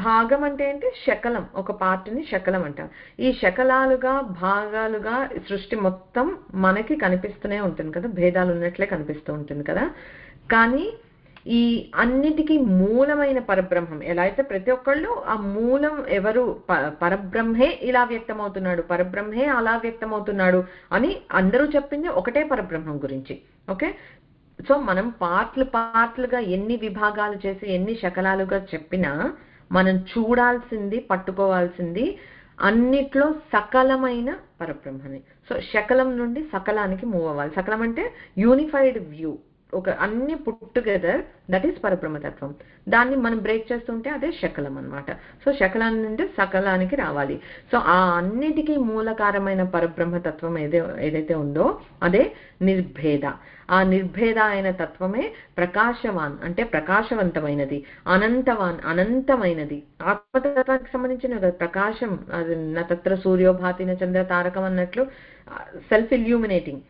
భాగం అంటే ఏంటి, శకలం, ఒక పార్ట్ని శకలం అంటారు. ఈ శకలాలుగా భాగాలుగా సృష్టి మొత్తం మనకి కనిపిస్తూనే ఉంటుంది కదా, భేదాలు ఉన్నట్లే కనిపిస్తూ ఉంటుంది కదా. కానీ ఈ అన్నిటికీ మూలమైన పరబ్రహ్మం ఎలా అయితే ప్రతి ఒక్కళ్ళు ఆ మూలం ఎవరు, పరబ్రహ్మే ఇలా వ్యక్తమవుతున్నాడు, పరబ్రహ్మే అలా వ్యక్తమవుతున్నాడు అని అందరూ చెప్పింది ఒకటే పరబ్రహ్మం గురించి. ఓకే, సో మనం పార్ట్లుగా ఎన్ని విభాగాలు చేసి ఎన్ని శకలాలుగా చెప్పినా మనం చూడాల్సింది, పట్టుకోవాల్సింది అన్నిట్లో సకలమైన పరబ్రహ్మని. సో శకలం నుండి సకలానికి మూవ్ అవ్వాలి. సకలం అంటే యూనిఫైడ్ వ్యూ, అన్ని పుట్ టుగెదర్, దట్ ఈస్ పరబ్రహ్మతత్వం. దాన్ని మనం బ్రేక్ చేస్తుంటే అదే శకలం అనమాట. సో శకలం నుండి సకలానికి రావాలి. సో ఆ అన్నిటికీ మూలకారమైన పరబ్రహ్మతత్వం ఏదైతే ఉందో అదే నిర్భేద. ఆ నిర్భేద అయిన తత్వమే ప్రకాశవాన్ అంటే ప్రకాశవంతమైనది, అనంతవాన్ అనంతమైనది. ఆత్మతత్వానికి సంబంధించిన ప్రకాశం, అది నత్ర సూర్యోభాతి న చంద్ర తారకం అన్నట్లు సెల్ఫ్ ఇల్యూమినేటింగ్,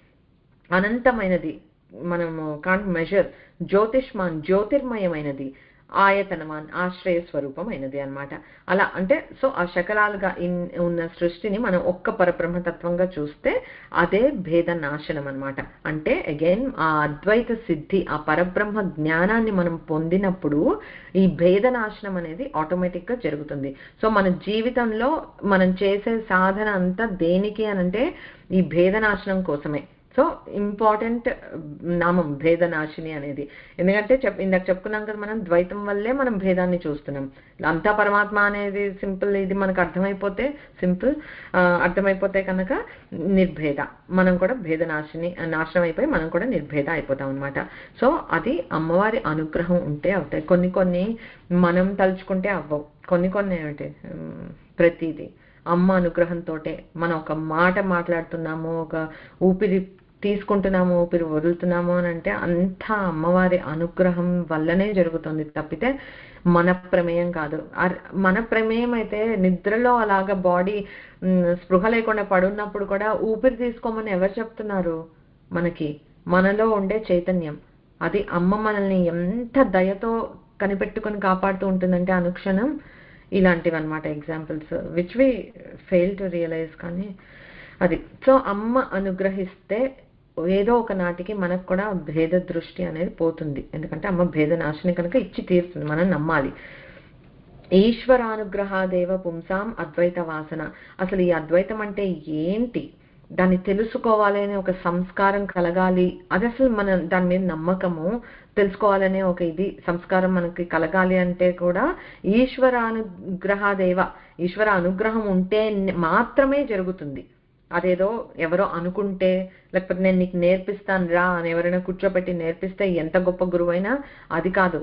అనంతమైనది, మనము కాంట్ మెజర్. జ్యోతిష్మాన్ జ్యోతిర్మయమైనది, ఆయతనమాన్ ఆశ్రయ స్వరూపమైనది అన్నమాట. అలా అంటే సో ఆ శకలాలుగా ఉన్న సృష్టిని మనం ఒక్క పరబ్రహ్మతత్వంగా చూస్తే అదే భేద నాశనం అన్నమాట. అంటే అగైన్ ఆ అద్వైత సిద్ధి, ఆ పరబ్రహ్మ జ్ఞానాన్ని మనం పొందినప్పుడు ఈ భేద నాశనం అనేది ఆటోమేటిక్ గా జరుగుతుంది. సో మన జీవితంలో మనం చేసే సాధన అంతా దేనికి అనంటే ఈ భేద నాశనం కోసమే. సో ఇంపార్టెంట్ నామం భేదనాశిని అనేది. ఎందుకంటే ఇందాక చెప్పుకున్నాం కదా, మనం ద్వైతం వల్లే మనం భేదాన్ని చూస్తున్నాం. అంతా పరమాత్మ అనేది సింపుల్, ఇది మనకు అర్థమైపోతే సింపుల్ అర్థమైపోతే కనుక నిర్భేద, మనం కూడా భేదనాశిని నాశనం అయిపోయి మనం కూడా నిర్భేద అయిపోతాం అనమాట. సో అది అమ్మవారి అనుగ్రహం ఉంటే అవుతాయి. కొన్ని కొన్ని మనం తలుచుకుంటే అవ్వవు. కొన్ని కొన్ని ఏమిటి ప్రతిదీ అమ్మ అనుగ్రహంతో మనం ఒక మాట మాట్లాడుతున్నాము, ఒక ఊపిరి తీసుకుంటున్నాము, ఊపిరి వదులుతున్నాము అని అంటే అంతా అమ్మవారి అనుగ్రహం వల్లనే జరుగుతుంది తప్పితే మన ప్రమేయం కాదు. మన ప్రమేయం అయితే నిద్రలో అలాగా బాడీ స్పృహ లేకుండా పడున్నప్పుడు కూడా ఊపిరి తీసుకోమని ఎవరు చెప్తున్నారు? మనలో ఉండే చైతన్యం. అది అమ్మ మనల్ని ఎంత దయతో కనిపెట్టుకొని కాపాడుతూ ఉంటుందంటే అనుక్షణం. ఇలాంటివి అనమాట examples which we fail to realise. కానీ అది సో అమ్మ అనుగ్రహిస్తే ఏదో ఒక నాటికి మనకు కూడా భేద దృష్టి అనేది పోతుంది. ఎందుకంటే అమ్మ భేద నాశని కనుక ఇచ్చి తీరుతుంది, మనం నమ్మాలి. ఈశ్వరానుగ్రహాదేవ పుంసాం అద్వైత వాసన. అసలు ఈ అద్వైతం అంటే ఏంటి, దాన్ని తెలుసుకోవాలి అనే ఒక సంస్కారం కలగాలి. అది అసలు మన దాని మీద నమ్మకము, తెలుసుకోవాలనే ఒక ఇది సంస్కారం మనకి కలగాలి అంటే కూడా ఈశ్వరానుగ్రహాదేవ, ఈశ్వర అనుగ్రహం ఉంటే మాత్రమే జరుగుతుంది. అదేదో ఎవరో అనుకుంటే, లేకపోతే నేను నీకు నేర్పిస్తాను రా అని ఎవరైనా కూర్చోబెట్టి నేర్పిస్తే ఎంత గొప్ప గురువైనా అది కాదు.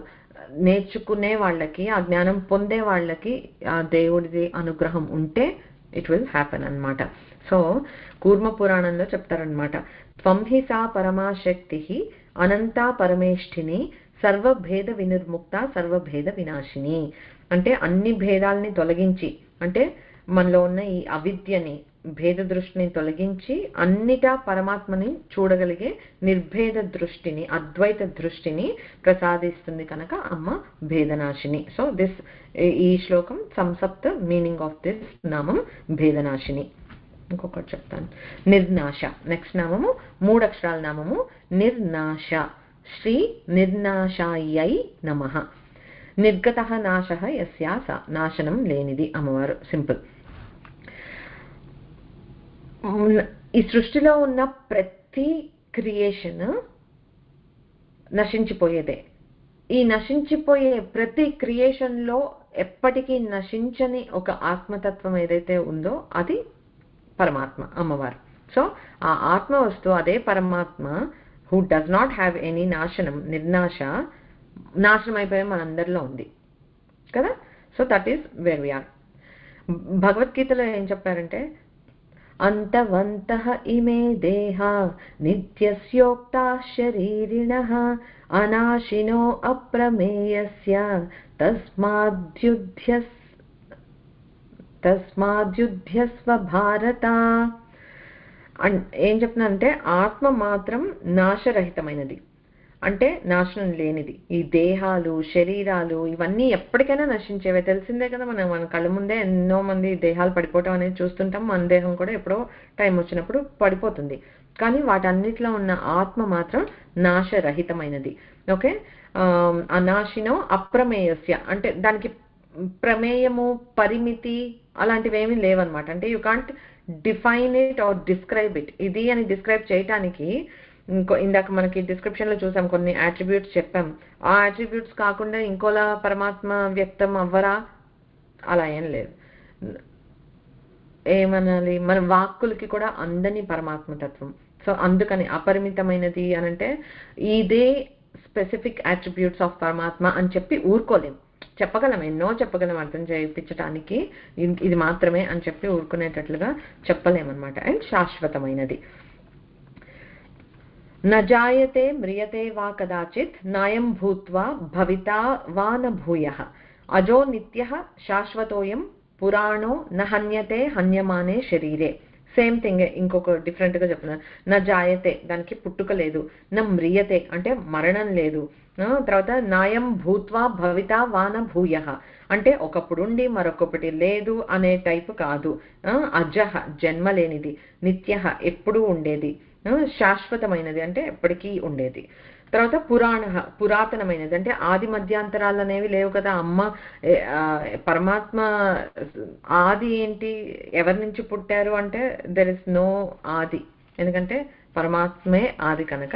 నేర్చుకునే వాళ్ళకి, ఆ జ్ఞానం పొందే వాళ్ళకి ఆ దేవుడిది అనుగ్రహం ఉంటే ఇట్ విల్ హ్యాపెన్ అన్నమాట. సో కూర్మ పురాణంలో చెప్తారనమాట, త్వం హి సా పరమాశక్తి అనంతా పరమేష్ఠిని సర్వభేద వినిర్ముక్త సర్వభేద వినాశిని. అంటే అన్ని భేదాలని తొలగించి, అంటే మనలో ఉన్న ఈ అవిద్యని, భేద దృష్టిని తొలగించి అన్నిటా పరమాత్మని చూడగలిగే నిర్భేద దృష్టిని, అద్వైత దృష్టిని ప్రసాదిస్తుంది కనుక అమ్మ భేదనాశిని. సో దిస్ ఈ శ్లోకం సంసప్త మీనింగ్ ఆఫ్ దిస్ నామం భేదనాశిని. ఇంకొకటి చెప్తాను, నిర్నాశ. నెక్స్ట్ నామము 3 అక్షరాల నామము నిర్నాశ. శ్రీ నిర్నాశాయై నమః. నిర్గతః నాశః యస్యాస. నాశనం లేనిది అమ్మవారు. సింపుల్. ఈ సృష్టిలో ఉన్న ప్రతి క్రియేషన్ నశించిపోయేదే. ఈ నశించిపోయే ప్రతి క్రియేషన్ లో ఎప్పటికీ నశించని ఒక ఆత్మతత్వం ఏదైతే ఉందో అది పరమాత్మ, అమ్మవారు. సో ఆ ఆత్మ వస్తూ అదే పరమాత్మ who does not have any నాశనం, నిర్నాశ, నాశనం అయిపోయే మనందరిలో ఉంది కదా. So that is where we are. భగవద్గీతలో ఏం చెప్పారంటే, అంతవంతః ఇమే దేహా నిత్యస్యోక్తా శరీరిణః అనాశినో అప్రమేయస్య తస్మాద్యుధ్యస్వ భారత. ఏం చెప్తున్నానంటే ఆత్మ మాత్రం నాశరహితమైనది, అంటే నాశనం లేనిది. ఈ దేహాలు, శరీరాలు ఇవన్నీ ఎప్పటికైనా నశించేవే. తెలిసిందే కదా, మన కళ్ళ ముందే ఎన్నో మంది దేహాలు పడిపోవటం అనేది చూస్తుంటాం. మన దేహం కూడా ఎప్పుడో టైం వచ్చినప్పుడు పడిపోతుంది. కానీ వాటన్నిటిలో ఉన్న ఆత్మ మాత్రం నాశరహితమైనది. ఓకే. అనాశినో అప్రమేయస్య అంటే దానికి ప్రమేయము, పరిమితి అలాంటివి ఏమీ లేవన్నమాట. అంటే you can't define it or describe it. ఇది అని డిస్క్రైబ్ చేయటానికి ఇందాక మనకి డిస్క్రిప్షన్ లో చూసాం, కొన్ని అట్రిబ్యూట్స్ చెప్పాం. ఆ అట్రిబ్యూట్స్ కాకుండా ఇంకోలా పరమాత్మ వ్యక్తం అవ్వరా? అలా ఏం లేదు. ఏమనాలి, మన వాక్కులకి కూడా అందని పరమాత్మ తత్వం. సో అందుకని అపరిమితమైనది అనంటే ఇదే స్పెసిఫిక్ అట్రిబ్యూట్స్ ఆఫ్ పరమాత్మ అని చెప్పి ఊరుకోలేం. చెప్పగలం, ఎన్నో చెప్పగలం అర్థం చేయించడానికి, ఇది మాత్రమే అని చెప్పి ఊరుకునేటట్లుగా చెప్పలేమన్నమాట. అండ్ శాశ్వతమైనది. నజాయతే మ్రియతే వా కదాచిత్ నాయం భూత్వా భవితా వా న భూయః అజో నిత్యః శాశ్వతోయం పురాణో న హన్యతే హన్యమానే శరీరే సేమ్ థింగ్ ఇంకొక డిఫరెంట్ గా చెప్తున్నారు. నా జాయతే దానికి పుట్టుక లేదు, నా మ్రియతే అంటే మరణం లేదు, తర్వాత నాయం భూత్వా భవితా వాన భూయ అంటే ఒకప్పుడుండి మరొకటి లేదు అనే టైపు కాదు. అజహ జన్మ లేనిది, నిత్య ఎప్పుడూ ఉండేది, శాశ్వతమైనది అంటే ఎప్పటికీ ఉండేది. తర్వాత పురాణ పురాతనమైనది అంటే ఆది మధ్యాంతరాలు అనేవి లేవు కదా. అమ్మ పరమాత్మ ఆది ఏంటి, ఎవరి నుంచి పుట్టారు అంటే దెర్ ఇస్ నో ఆది, ఎందుకంటే పరమాత్మే ఆది కనుక.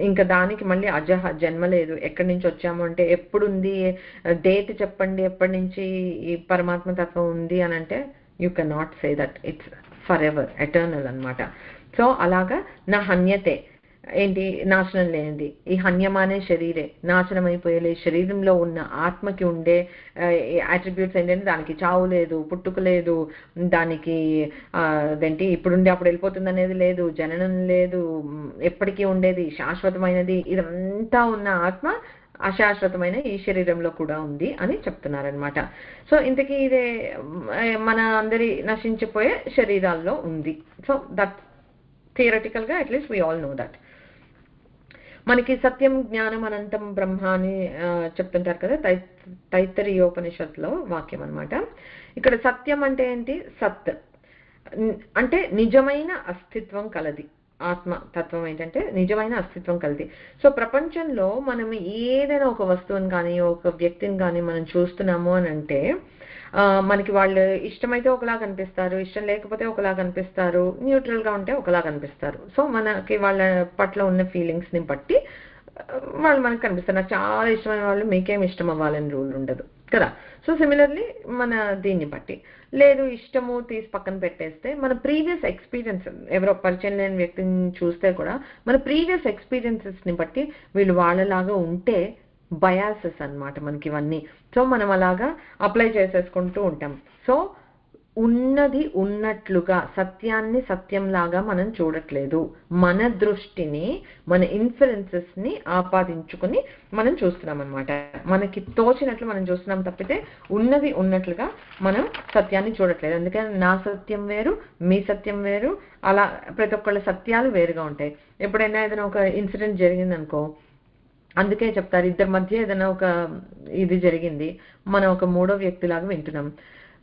ఇంకా దానికి మళ్ళీ అజహ జన్మ లేదు. ఎక్కడి నుంచి వచ్చాము అంటే ఎప్పుడుంది, డేట్ చెప్పండి ఎప్పటి నుంచి ఈ పరమాత్మ తత్వం ఉంది అని అంటే you can not say that, it's for ever eternal అనమాట. సో అలాగా నా హన్యతే ఏంటి, నాశనం లేనిది. ఈ హన్యమానే శరీరే నాశనం అయిపోయే శరీరంలో ఉన్న ఆత్మకి ఉండే అట్రిబ్యూట్స్ ఏంటంటే దానికి చావు లేదు, పుట్టుక లేదు, దానికి అదేంటి ఇప్పుడుండి అప్పుడు వెళ్ళిపోతుంది అనేది లేదు, జననం లేదు, ఎప్పటికీ ఉండేది శాశ్వతమైనది. ఇదంతా ఉన్న ఆత్మ అశాశ్వతమైన ఈ శరీరంలో కూడా ఉంది అని చెప్తున్నారనమాట. సో ఇంతకీ ఇదే మన అందరి నశించిపోయే శరీరాల్లో ఉంది. సో దట్ థియరటికల్ గా at least we all know that. మనకి సత్యం జ్ఞానం అనంతం బ్రహ్మ అని చెప్తుంటారు కదా, తైత్తరీయోపనిషత్తులో వాక్యం అనమాట. ఇక్కడ సత్యం అంటే ఏంటి, సత్ అంటే నిజమైన అస్తిత్వం కలది. ఆత్మ తత్వం ఏంటంటే నిజమైన అస్తిత్వం కలది. సో ప్రపంచంలో మనం ఏదైనా ఒక వస్తువుని కానీ ఒక వ్యక్తిని కానీ మనం చూస్తున్నాము అని అంటే మనకి వాళ్ళు ఇష్టమైతే ఒకలా కనిపిస్తారు, ఇష్టం లేకపోతే ఒకలా కనిపిస్తారు, న్యూట్రల్ గా ఉంటే ఒకలా కనిపిస్తారు. సో మనకి వాళ్ళ పట్ల ఉన్న ఫీలింగ్స్ ని బట్టి వాళ్ళు మనకు కనిపిస్తారు. నాకు చాలా ఇష్టమైన వాళ్ళు మీకేం ఇష్టం అవ్వాలని రూల్ ఉండదు కదా. సో సిమిలర్లీ మన దీన్ని బట్టి లేదు, ఇష్టము తీసి పక్కన పెట్టేస్తే మన ప్రీవియస్ ఎక్స్పీరియన్స్, ఎవరో పరిచయం లేని వ్యక్తిని చూస్తే కూడా మన ప్రీవియస్ ఎక్స్పీరియన్సెస్ ని బట్టి వీళ్ళు వాళ్ళలాగా ఉంటే బయాసెస్ అన్నమాట మనకి ఇవన్నీ. సో మనం అలాగా అప్లై చేసేసుకుంటూ ఉంటాం. సో ఉన్నది ఉన్నట్లుగా సత్యాన్ని సత్యంలాగా మనం చూడట్లేదు, మన దృష్టిని మన ఇన్ఫరెన్సెస్ ని ఆపాదించుకుని మనం చూస్తున్నాం అనమాట. మనకి తోచినట్లు మనం చూస్తున్నాం తప్పితే ఉన్నది ఉన్నట్లుగా మనం సత్యాన్ని చూడట్లేదు. అందుకని నా సత్యం వేరు, మీ సత్యం వేరు, అలా ప్రతి ఒక్కళ్ళ సత్యాలు వేరుగా ఉంటాయి. ఎప్పుడైనా ఏదైనా ఒక ఇన్సిడెంట్ జరిగిందనుకో, అందుకే చెప్తారు ఇద్దరి మధ్య ఏదైనా ఒక ఇది జరిగింది, మనం ఒక మూడో వ్యక్తిలాగా వింటున్నాం.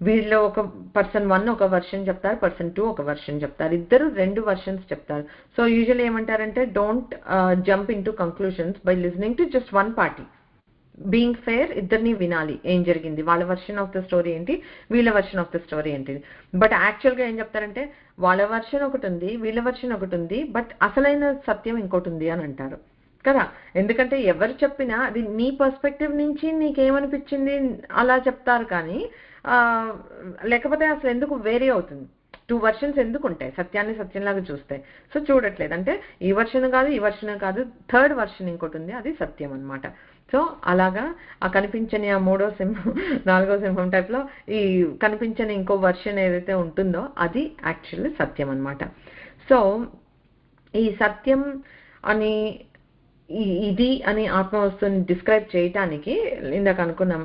వీళ్ళు ఒక పర్సన్ 1 ఒక వర్షన్ చెప్తారు, పర్సన్ 2 ఒక వర్షన్ చెప్తారు, ఇద్దరు 2 వర్షన్స్ చెప్తారు. సో యూజువల్లీ ఏమంటారంటే don't jump in to conclusions by listening to just one party. Being fair, ఇద్దరిని వినాలి ఏం జరిగింది, వాళ్ళ వర్షన్ ఆఫ్ ద స్టోరీ ఏంటి, వీళ్ళ వర్షన్ ఆఫ్ ద స్టోరీ ఏంటి. బట్ యాక్చువల్గా ఏం చెప్తారంటే వాళ్ళ వర్షన్ ఒకటి ఉంది, వీళ్ళ వర్షన్ ఒకటి ఉంది, బట్ అసలైన సత్యం ఇంకోటి ఉంది అని అంటారు కదా. ఎందుకంటే ఎవరు చెప్పినా అది నీ పర్స్పెక్టివ్ నుంచి నీకేమనిపించింది అలా చెప్తారు, కానీ లేకపోతే అసలు ఎందుకు వేరే అవుతుంది, 2 వర్షన్స్ ఎందుకు ఉంటాయి సత్యాన్ని సత్యంలాగా చూస్తే. సో చూడట్లేదు అంటే ఈ వర్షన్ కాదు ఈ వర్షన్ కాదు, 3rd వర్షన్ ఇంకోటి ఉంది, అది సత్యం అనమాట. సో అలాగా ఆ కనిపించని ఆ 3వ సింహం 4వ సింహం టైప్ లో ఈ కనిపించని ఇంకో వర్షన్ ఏదైతే ఉంటుందో అది యాక్చువల్లీ సత్యం అనమాట. సో ఈ సత్యం అని ఇది అని ఆత్మవస్తువుని డిస్క్రైబ్ చేయటానికి ఇందాక అనుకున్నాం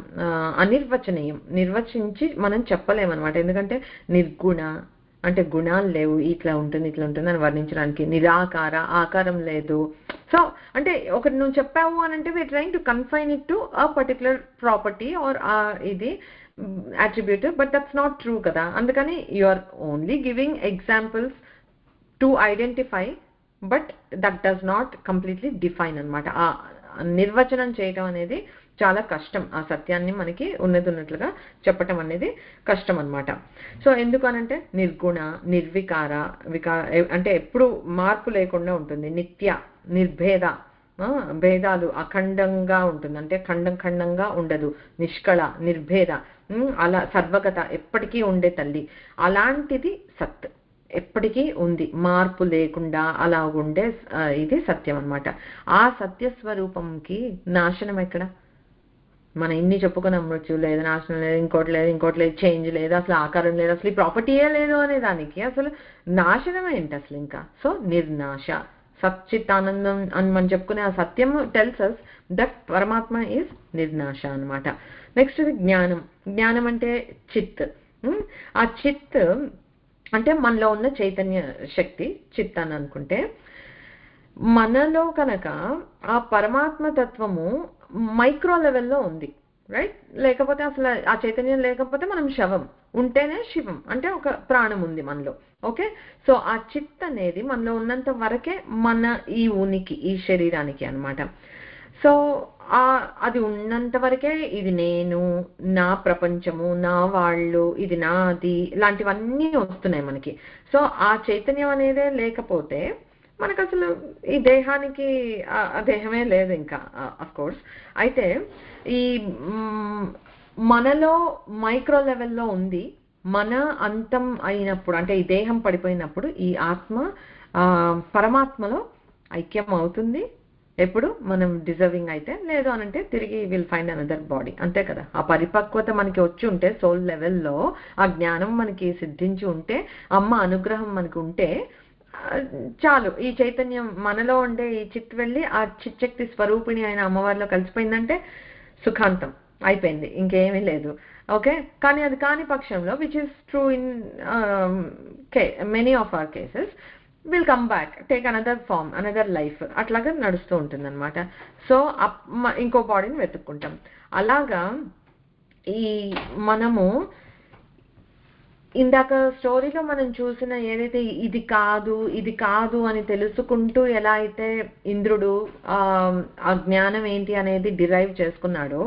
అనిర్వచనీయం, నిర్వచించి మనం చెప్పలేమన్నమాట. ఎందుకంటే నిర్గుణ అంటే గుణాలు లేవు, ఇట్లా ఉంటుంది ఇట్లా ఉంటుంది అని వర్ణించడానికి. నిరాకార ఆకారం లేదు. సో అంటే ఒకటి నువ్వు చెప్పావు అని అంటే we're trying to confine it to a particular property or ఇది attribute, but that's not true కదా. అందుకని you are only giving examples to identify, but that does not completely define అనమాట. ఆ నిర్వచనం చేయటం అనేది చాలా కష్టం, ఆ సత్యాన్ని మనకి ఉన్నట్లుగా చెప్పటం అనేది కష్టం అనమాట. సో ఎందుకనంటే నిర్గుణ నిర్వికార, అంటే ఎప్పుడు మార్పు లేకుండా ఉంటుంది, నిత్య నిర్భేద, భేదాలు అఖండంగా ఉంటుంది అంటే ఖండం ఖండంగా ఉండదు, నిష్కళ నిర్భేద, అలా సర్వగత ఎప్పటికీ ఉండే తల్లి, అలాంటిది సత్ ఎప్పటికీ ఉంది మార్పు లేకుండా అలా ఉండే ఇది సత్యం అన్నమాట. ఆ సత్యస్వరూపంకి నాశనం ఎక్కడ? మనం ఇన్ని చెప్పుకున్నాం, మృత్యు లేదు, నాశనం లేదు, ఇంకోటి లేదు, చేంజ్ లేదు, అసలు ఆకారం లేదు, అసలు ఈ ప్రాపర్టీయే లేదు అనే దానికి అసలు నాశనం ఏంటి అసలు ఇంకా? సో నిర్నాశ సచ్చిత్ ఆనందం అని మనం చెప్పుకునే ఆ సత్యం టెల్స్ అస్ దట్ పరమాత్మ ఈజ్ నిర్నాశ అనమాట. నెక్స్ట్ జ్ఞానం. జ్ఞానం అంటే చిత్. ఆ చిత్ అంటే మనలో ఉన్న చైతన్య శక్తి చిత్ అని అనుకుంటే, మనలో కనుక ఆ పరమాత్మ తత్వము మైక్రో లెవెల్లో ఉంది, రైట్? లేకపోతే అసలు ఆ చైతన్యం లేకపోతే మనం శవం, ఉంటేనే శివం, అంటే ఒక ప్రాణం ఉంది మనలో. ఓకే, సో ఆ చిత్ అనేది మనలో ఉన్నంత వరకే మన ఈ ఉనికి, ఈ శరీరానికి అన్నమాట. సో అది ఉన్నంత వరకే ఇది నేను, నా ప్రపంచము, నా వాళ్ళు, ఇది నాది, ఇలాంటివన్నీ వస్తున్నాయి మనకి. సో ఆ చైతన్యం అనేదే లేకపోతే మనకు అసలు ఈ దేహానికి ఆ దేహమే లేదు ఇంకా, అఫ్ కోర్స్. అయితే ఈ మనలో మైక్రో లెవెల్లో ఉంది. మన అంతం అయినప్పుడు, అంటే ఈ దేహం పడిపోయినప్పుడు ఈ ఆత్మ పరమాత్మలో ఐక్యం అవుతుంది. ఎప్పుడు మనం డిజర్వింగ్ అయితే, లేదు అనంటే తిరిగి విల్ ఫైండ్ అనదర్ బాడీ, అంతే కదా. ఆ పరిపక్వత మనకి వచ్చి ఉంటే, సోల్ లెవెల్లో ఆ జ్ఞానం మనకి సిద్ధించి ఉంటే, అమ్మ అనుగ్రహం మనకి ఉంటే చాలు. ఈ చైతన్యం మనలో ఉండే ఈ చిత్ వెళ్ళి ఆ చిచ్చక్తి స్వరూపిణి అయిన అమ్మవారిలో కలిసిపోయిందంటే సుఖాంతం అయిపోయింది, ఇంకేమీ లేదు. ఓకే, కానీ అది కాని పక్షంలో, which is true in many of our cases, will come back, take another form, another life, అట్లాగా నడుస్తూ ఉంటుంది అనమాట. సో ఇంకో బాడీని వెతుక్కుంటాం. అలాగా ఈ మనము ఇందాక స్టోరీలో మనం చూసిన ఏదైతే ఇది కాదు ఇది కాదు అని తెలుసుకుంటూ ఎలా అయితే ఇంద్రుడు ఆ జ్ఞానం ఏంటి అనేది డిరైవ్ చేసుకున్నాడో,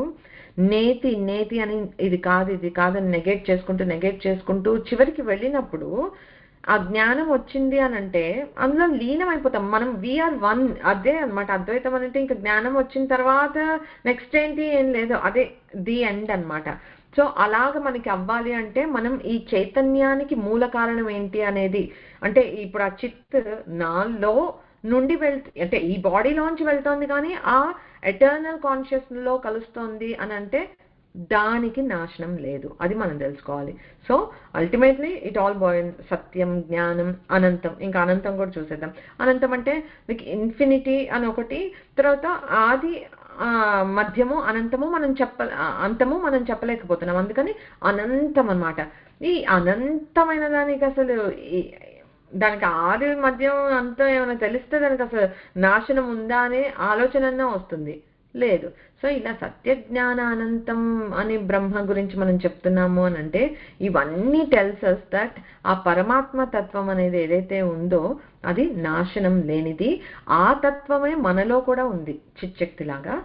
నేతి నేతి అని ఇది కాదు అని నెగెట్ చేసుకుంటూ చివరికి వెళ్ళినప్పుడు ఆ జ్ఞానం వచ్చింది అని అంటే అందులో లీనం అయిపోతాం మనం. వీఆర్ వన్, అదే అనమాట అద్వైతం అంటే. ఇంకా జ్ఞానం వచ్చిన తర్వాత నెక్స్ట్ ఏంటి ఏం లేదు, అదే ది ఎండ్ అనమాట. సో అలాగ మనకి అవ్వాలి అంటే మనం ఈ చైతన్యానికి మూల కారణం ఏంటి అనేది, అంటే ఇప్పుడు ఆ చిత్ నాలో నుండి అంటే ఈ బాడీలోంచి వెళ్తోంది, కానీ ఆ ఎటర్నల్ కాన్షియస్ లో కలుస్తోంది అని అంటే దానికి నాశనం లేదు, అది మనం తెలుసుకోవాలి. So ultimately it all boil సత్యం, జ్ఞానం, అనంతం. ఇంకా అనంతం కూడా చూసేద్దాం. అనంతం అంటే మీకు ఇన్ఫినిటీ అని ఒకటి, తర్వాత ఆది, మధ్యము, అనంతము అంతము మనం చెప్పలేకపోతున్నాం, అందుకని అనంతం అన్నమాట. ఈ అనంతమైన దానికి అసలు దానికి ఆది మధ్యం అంతా ఏమైనా తెలిస్తే దానికి అసలు నాశనం ఉందా అనే ఆలోచన వస్తుంది, లేదు. సో ఇలా సత్య జ్ఞాన అనంతం అని బ్రహ్మ గురించి మనం చెప్తున్నాము అని అంటే ఇవన్నీ టెల్స్ అస్ దట్ ఆ పరమాత్మ తత్వం అనేది ఏదైతే ఉందో అది నాశనం లేనిది. ఆ తత్వమే మనలో కూడా ఉంది చిచ్చక్తిలాగా.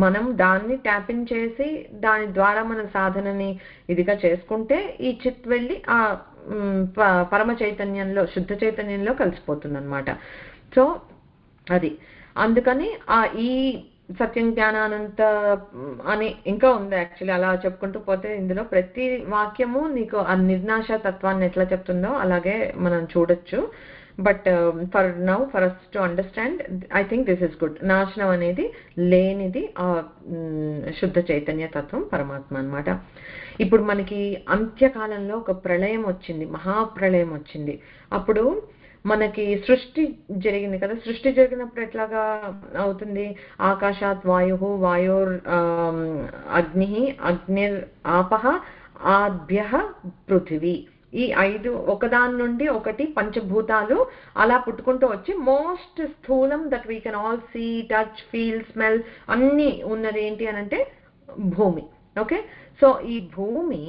మనం దాన్ని ట్యాపిన్ చేసి దాని ద్వారా మన సాధనని ఇదిగా చేసుకుంటే ఈ చిత్ వెళ్ళి ఆ పరమ చైతన్యంలో, శుద్ధ చైతన్యంలో కలిసిపోతుంది అనమాట. సో అది అందుకని ఈ సత్యం జ్ఞానానంత అని ఇంకా ఉంది యాక్చువల్లీ. అలా చెప్పుకుంటూ పోతే ఇందులో ప్రతి వాక్యము నీకు ఆ నిర్నాశ తత్వాన్ని ఎట్లా చెప్తుందో అలాగే మనం చూడొచ్చు. But for now, for us to understand, I think this is good. నాశనం అనేది లేనిది ఆ శుద్ధ చైతన్య తత్వం పరమాత్మ అన్నమాట. ఇప్పుడు మనకి అంత్యకాలంలో ఒక ప్రళయం వచ్చింది, మహాప్రళయం వచ్చింది. అప్పుడు మనకి సృష్టి జరిగింది కదా. సృష్టి జరిగినప్పుడు ఎట్లాగా అవుతుంది? ఆకాశాత్ వాయు, వాయోర్ అగ్ని, అగ్నిర్ ఆపహ, ఆభ్య పృథివీ. ఈ 5 ఒకదాని నుండి ఒకటి పంచభూతాలు అలా పుట్టుకుంటూ వచ్చి మోస్ట్ స్థూలం that we can all see, touch, feel, smell అన్నీ ఉన్నది ఏంటి అని అంటే భూమి. ఓకే, సో ఈ భూమి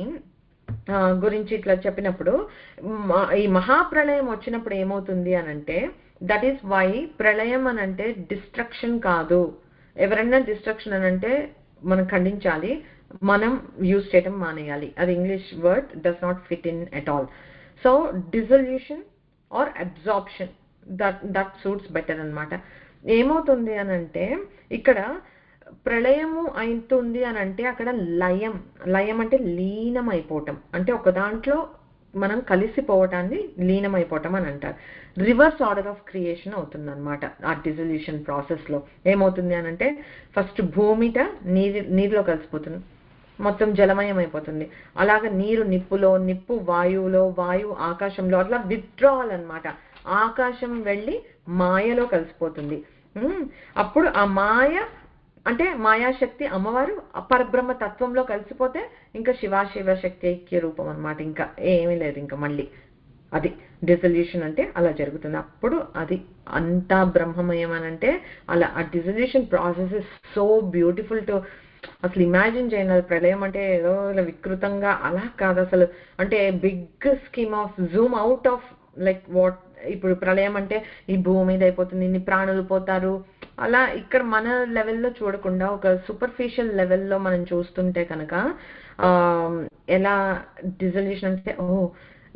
గురించి ఇట్లా చెప్పినప్పుడు ఈ మహాప్రళయం వచ్చినప్పుడు ఏమవుతుంది అనంటే, దట్ ఈస్ వై ప్రళయం అనంటే డిస్ట్రక్షన్ కాదు. ఎవరైనా డిస్ట్రక్షన్ అనంటే మనం ఖండించాలి, మనం యూజ్ చేయటం మానేయాలి. అది English word, does not fit in at all. So dissolution or absorption, that suits better అనమాట. ఏమవుతుంది అనంటే ఇక్కడ ప్రళయము అవుతుంది అని అంటే అక్కడ లయం, లయం అంటే లీనం అయిపోవటం, అంటే ఒక దాంట్లో మనం కలిసిపోవటాన్ని లీనం అయిపోవటం అని అంటారు. రివర్స్ ఆర్డర్ ఆఫ్ క్రియేషన్ అవుతుంది అనమాట ఆ డిజల్యూషన్ ప్రాసెస్ లో. ఏమవుతుంది అని అంటే ఫస్ట్ భూమిట నీరులో కలిసిపోతుంది, మొత్తం జలమయం అయిపోతుంది. అలాగే నీరు నిప్పులో, నిప్పు వాయువులో, వాయువు ఆకాశంలో, అట్లా విత్డ్రావల్ అనమాట. ఆకాశం వెళ్ళి మాయలో కలిసిపోతుంది. అప్పుడు ఆ మాయ అంటే మాయాశక్తి అమ్మవారు పరబ్రహ్మ తత్వంలో కలిసిపోతే ఇంకా శివ శక్తి ఐక్య రూపం అనమాట. ఇంకా ఏమీ లేదు ఇంకా మళ్ళీ అది డిజల్యూషన్ అంటే అలా జరుగుతుంది. అప్పుడు అది అంతా బ్రహ్మమయం అని అంటే అలా ఆ dissolution process is so beautiful to అసలు ఇమాజిన్ చేయండి. అది ప్రళయం అంటే ఏదో ఇలా వికృతంగా అలా కాదు అసలు. అంటే big scheme of zoom out of like what ఇప్పుడు ప్రళయం అంటే ఈ భూమి మీద అయిపోతుంది, ఇన్ని ప్రాణులు పోతారు, అలా ఇక్కడ మన లెవెల్లో చూడకుండా ఒక సూపర్ఫిషియల్ లెవెల్లో మనం చూస్తుంటే కనుక ఎలా డిజల్యూషన్ అంటే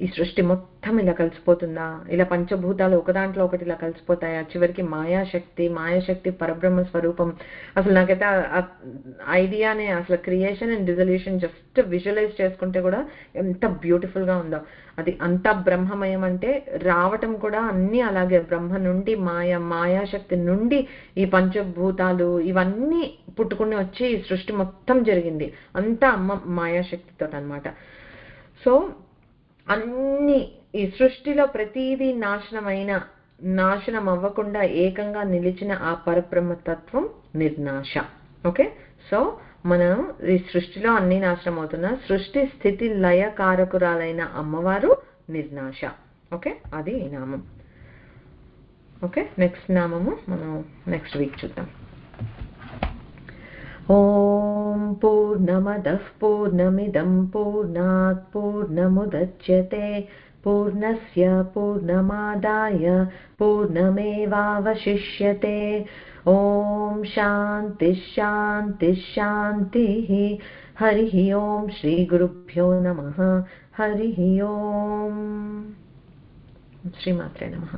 ఈ సృష్టి మొత్తం ఇలా కలిసిపోతుందా, ఇలా పంచభూతాలు ఒకదాంట్లో ఒకటి ఇలా కలిసిపోతాయా, చివరికి మాయాశక్తి పరబ్రహ్మ స్వరూపం. అసలు నాకైతే ఐడియానే అసలు creation and dissolution just visualise చేసుకుంటే కూడా ఎంత బ్యూటిఫుల్ గా ఉందో. అది అంతా బ్రహ్మమయం అంటే రావటం కూడా అన్ని అలాగే బ్రహ్మ నుండి మాయాశక్తి నుండి ఈ పంచభూతాలు ఇవన్నీ పుట్టుకుని వచ్చి ఈ సృష్టి మొత్తం జరిగింది అంతా అమ్మ మాయాశక్తితో అన్నమాట. సో అన్ని ఈ సృష్టిలో ప్రతిదీ నాశనం అవ్వకుండా ఏకంగా నిలిచిన ఆ పరబ్రహ్మతత్వం నిర్నాశ. ఓకే, సో మనం ఈ సృష్టిలో అన్ని నాశనం అవుతున్నా సృష్టి స్థితి లయ కారకురాలైన అమ్మవారు నిర్నాశ. ఓకే, అది ఈ నామం. ఓకే, నెక్స్ట్ నామము మనం నెక్స్ట్ వీక్ చూద్దాం. ఓం పూర్ణమదః పూర్ణమిదం పూర్ణాత్ పూర్ణముదచ్యతే పూర్ణస్య పూర్ణమాదాయ పూర్ణమేవావశిష్యతే. ఓం శాంతి శాంతి శాంతి. హరి ఓం శ్రీ గురుభ్యో నమః. హరి ఓం. శ్రీమాత్రే నమః.